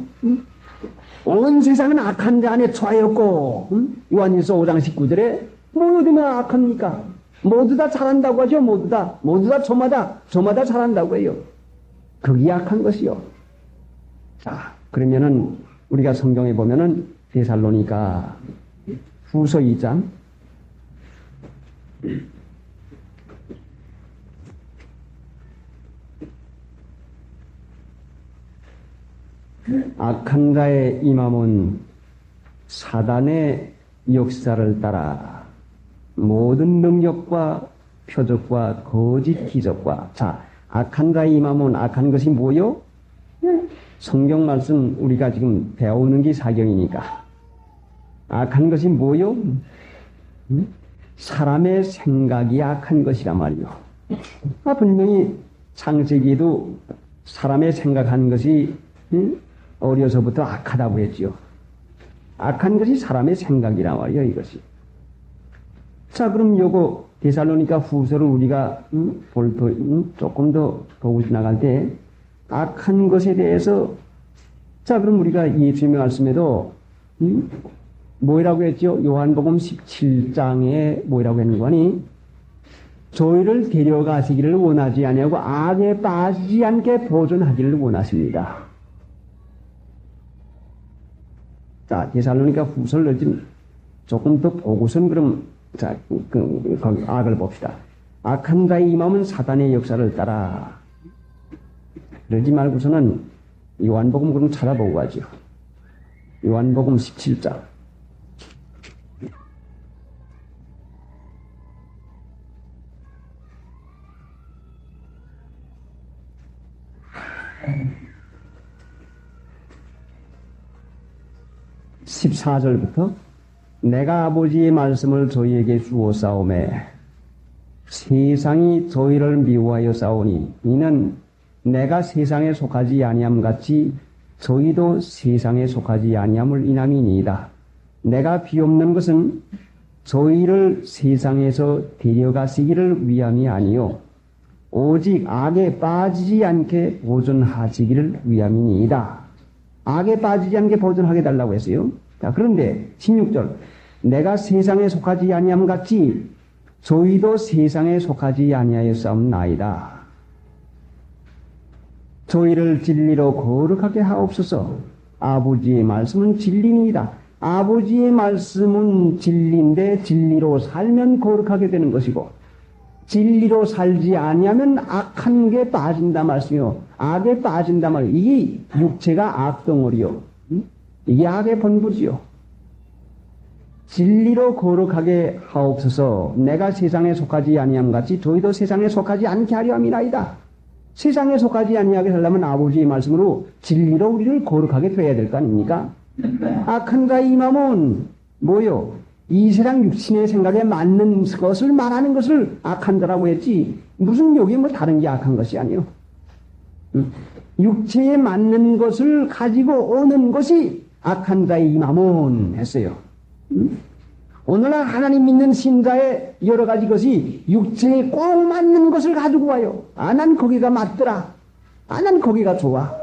온 세상은 악한 데 안에 처하였고 요한일서 5장 19절에 모두 다 악합니까? 모두 다 잘한다고 하죠. 모두 다 저마다 잘한다고 해요. 그게 악한 것이요. 자, 그러면은 우리가 성경에 보면은 데살로니가 후서 2장 악한 자의 임함은 사단의 역사를 따라 모든 능력과 표적과 거짓 기적과 자 악한 자의 임함은 악한 것이 뭐요? 성경 말씀 우리가 지금 배우는 게 사경이니까 악한 것이 뭐요? 사람의 생각이 악한 것이란 말이요. 분명히 창세기에도 사람의 생각하는 것이 어려서부터 악하다고 했지요. 악한 것이 사람의 생각이란 말이요, 이것이. 자, 그럼 요거 데살로니가 후서를 우리가 조금 더 보고 지나갈 때 악한 것에 대해서 자, 그럼 우리가 예수님의 말씀에도 뭐라고 했죠? 요한복음 17장에 뭐라고 했는 거니? 저희를 데려가시기를 원하지 아니하고 악에 빠지지 않게 보존하기를 원하십니다. 자, 데살로니가 후서를 좀 조금 더 보고선 그럼 자, 거기 악을 봅시다. 악한 자의 임함은 사단의 역사를 따라 그러지 말고서는 요한복음 그럼 찾아보고 가죠. 요한복음 17장. (14절부터) 내가 아버지의 말씀을 저희에게 주었사오매 세상이 저희를 미워하여 싸우니 이는 내가 세상에 속하지 아니함 같이 저희도 세상에 속하지 아니함을 인함이니이다. 내가 비옵는 것은 저희를 세상에서 데려가시기를 위함이 아니요 오직 악에 빠지지 않게 보존하시기를 위함이니이다. 악에 빠지지 않게 보존하게 달라고 했어요. 자, 그런데 16절 내가 세상에 속하지 아니함 같이 저희도 세상에 속하지 아니하였사옵나이다. 저희를 진리로 거룩하게 하옵소서. 아버지의 말씀은 진리니이다. 아버지의 말씀은 진리인데 진리로 살면 거룩하게 되는 것이고 진리로 살지 아니하면 악한 게 빠진다 말씀이요. 악에 빠진다 말. 이게 육체가 악덩어리요. 이게 악의 본부지요. 진리로 거룩하게 하옵소서. 내가 세상에 속하지 아니함 같이 저희도 세상에 속하지 않게 하려 함이나이다. 세상에 속하지 아니하게 하려면 아버지의 말씀으로 진리로 우리를 거룩하게 돼야 될 거 아닙니까? 악한 자의 임함은 뭐요? 이 세상 육신의 생각에 맞는 것을 말하는 것을 악한 자라고 했지, 무슨 여기 뭐 다른 게 악한 것이 아니요. 육체에 맞는 것을 가지고 오는 것이 악한 자의 임함은 했어요. 오늘날 하나님 믿는 신자의 여러 가지 것이 육체에 꼭 맞는 것을 가지고 와요. 아, 난 거기가 맞더라. 아, 난 거기가 좋아.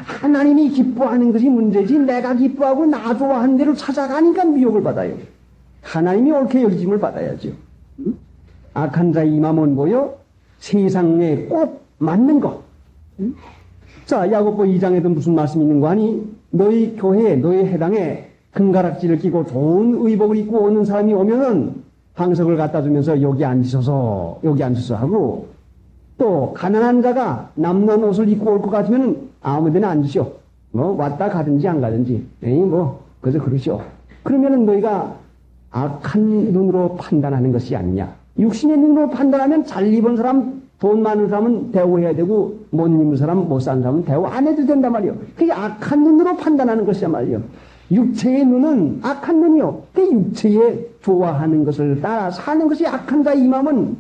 하나님이 기뻐하는 것이 문제지, 내가 기뻐하고 나 좋아하는 대로 찾아가니까 미혹을 받아요. 하나님이 옳게 여기심을 받아야죠. 악한 자의 임함은 뭐요? 세상에 꼭 맞는 것. 자, 야고보 2장에도 무슨 말씀이 있는 거 아니? 너희 교회에, 너희 해당에 금가락지를 끼고 좋은 의복을 입고 오는 사람이 오면은 방석을 갖다 주면서 여기 앉으셔서 하고, 또 가난한 자가 남는 옷을 입고 올 것 같으면 아무데나 앉으시오. 뭐 왔다 가든지 안 가든지, 그래서 그러시오. 그러면은 너희가 악한 눈으로 판단하는 것이 아니냐. 육신의 눈으로 판단하면 잘 입은 사람, 돈 많은 사람은 대우해야 되고, 못 입은 사람, 못 산 사람은 대우 안 해도 된단 말이요. 그게 악한 눈으로 판단하는 것이야 말이요. 육체의 눈은 악한 눈이요. 그 육체에 좋아하는 것을 따라 사는 것이 악한 자의 임함은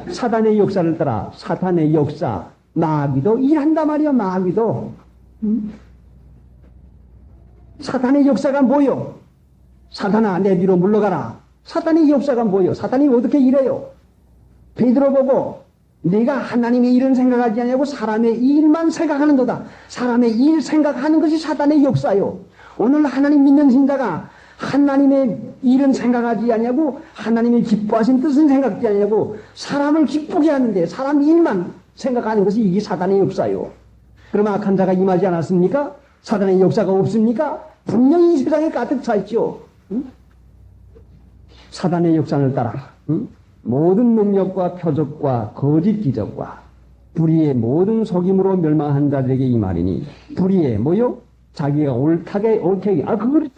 사단의 역사를 따라 사탄의 역사, 마귀도 일한단 말이요. 마귀도. 사탄의 역사가 뭐요? 사탄아, 내 뒤로 물러가라. 사탄의 역사가 뭐요? 사탄이 어떻게 일해요? 베드로 보고 네가 하나님의 일은 생각하지 않냐고 사람의 일만 생각하는도다. 사람의 일 생각하는 것이 사탄의 역사요. 오늘 하나님 믿는 신자가 하나님의 일은 생각하지 않냐고, 하나님의 기뻐하신 뜻은 생각하지 않냐고, 사람을 기쁘게 하는데 사람 일만 생각하는 것이 이게 사탄의 역사요. 그럼 악한 자가 임하지 않았습니까? 사탄의 역사가 없습니까? 분명히 이 세상에 가득 차 있죠. 사탄의 역사를 따라 모든 능력과 표적과 거짓 기적과 불의의 모든 속임으로 멸망한 자들에게 이 말이니, 불의의 뭐요? 자기가 옳게 그걸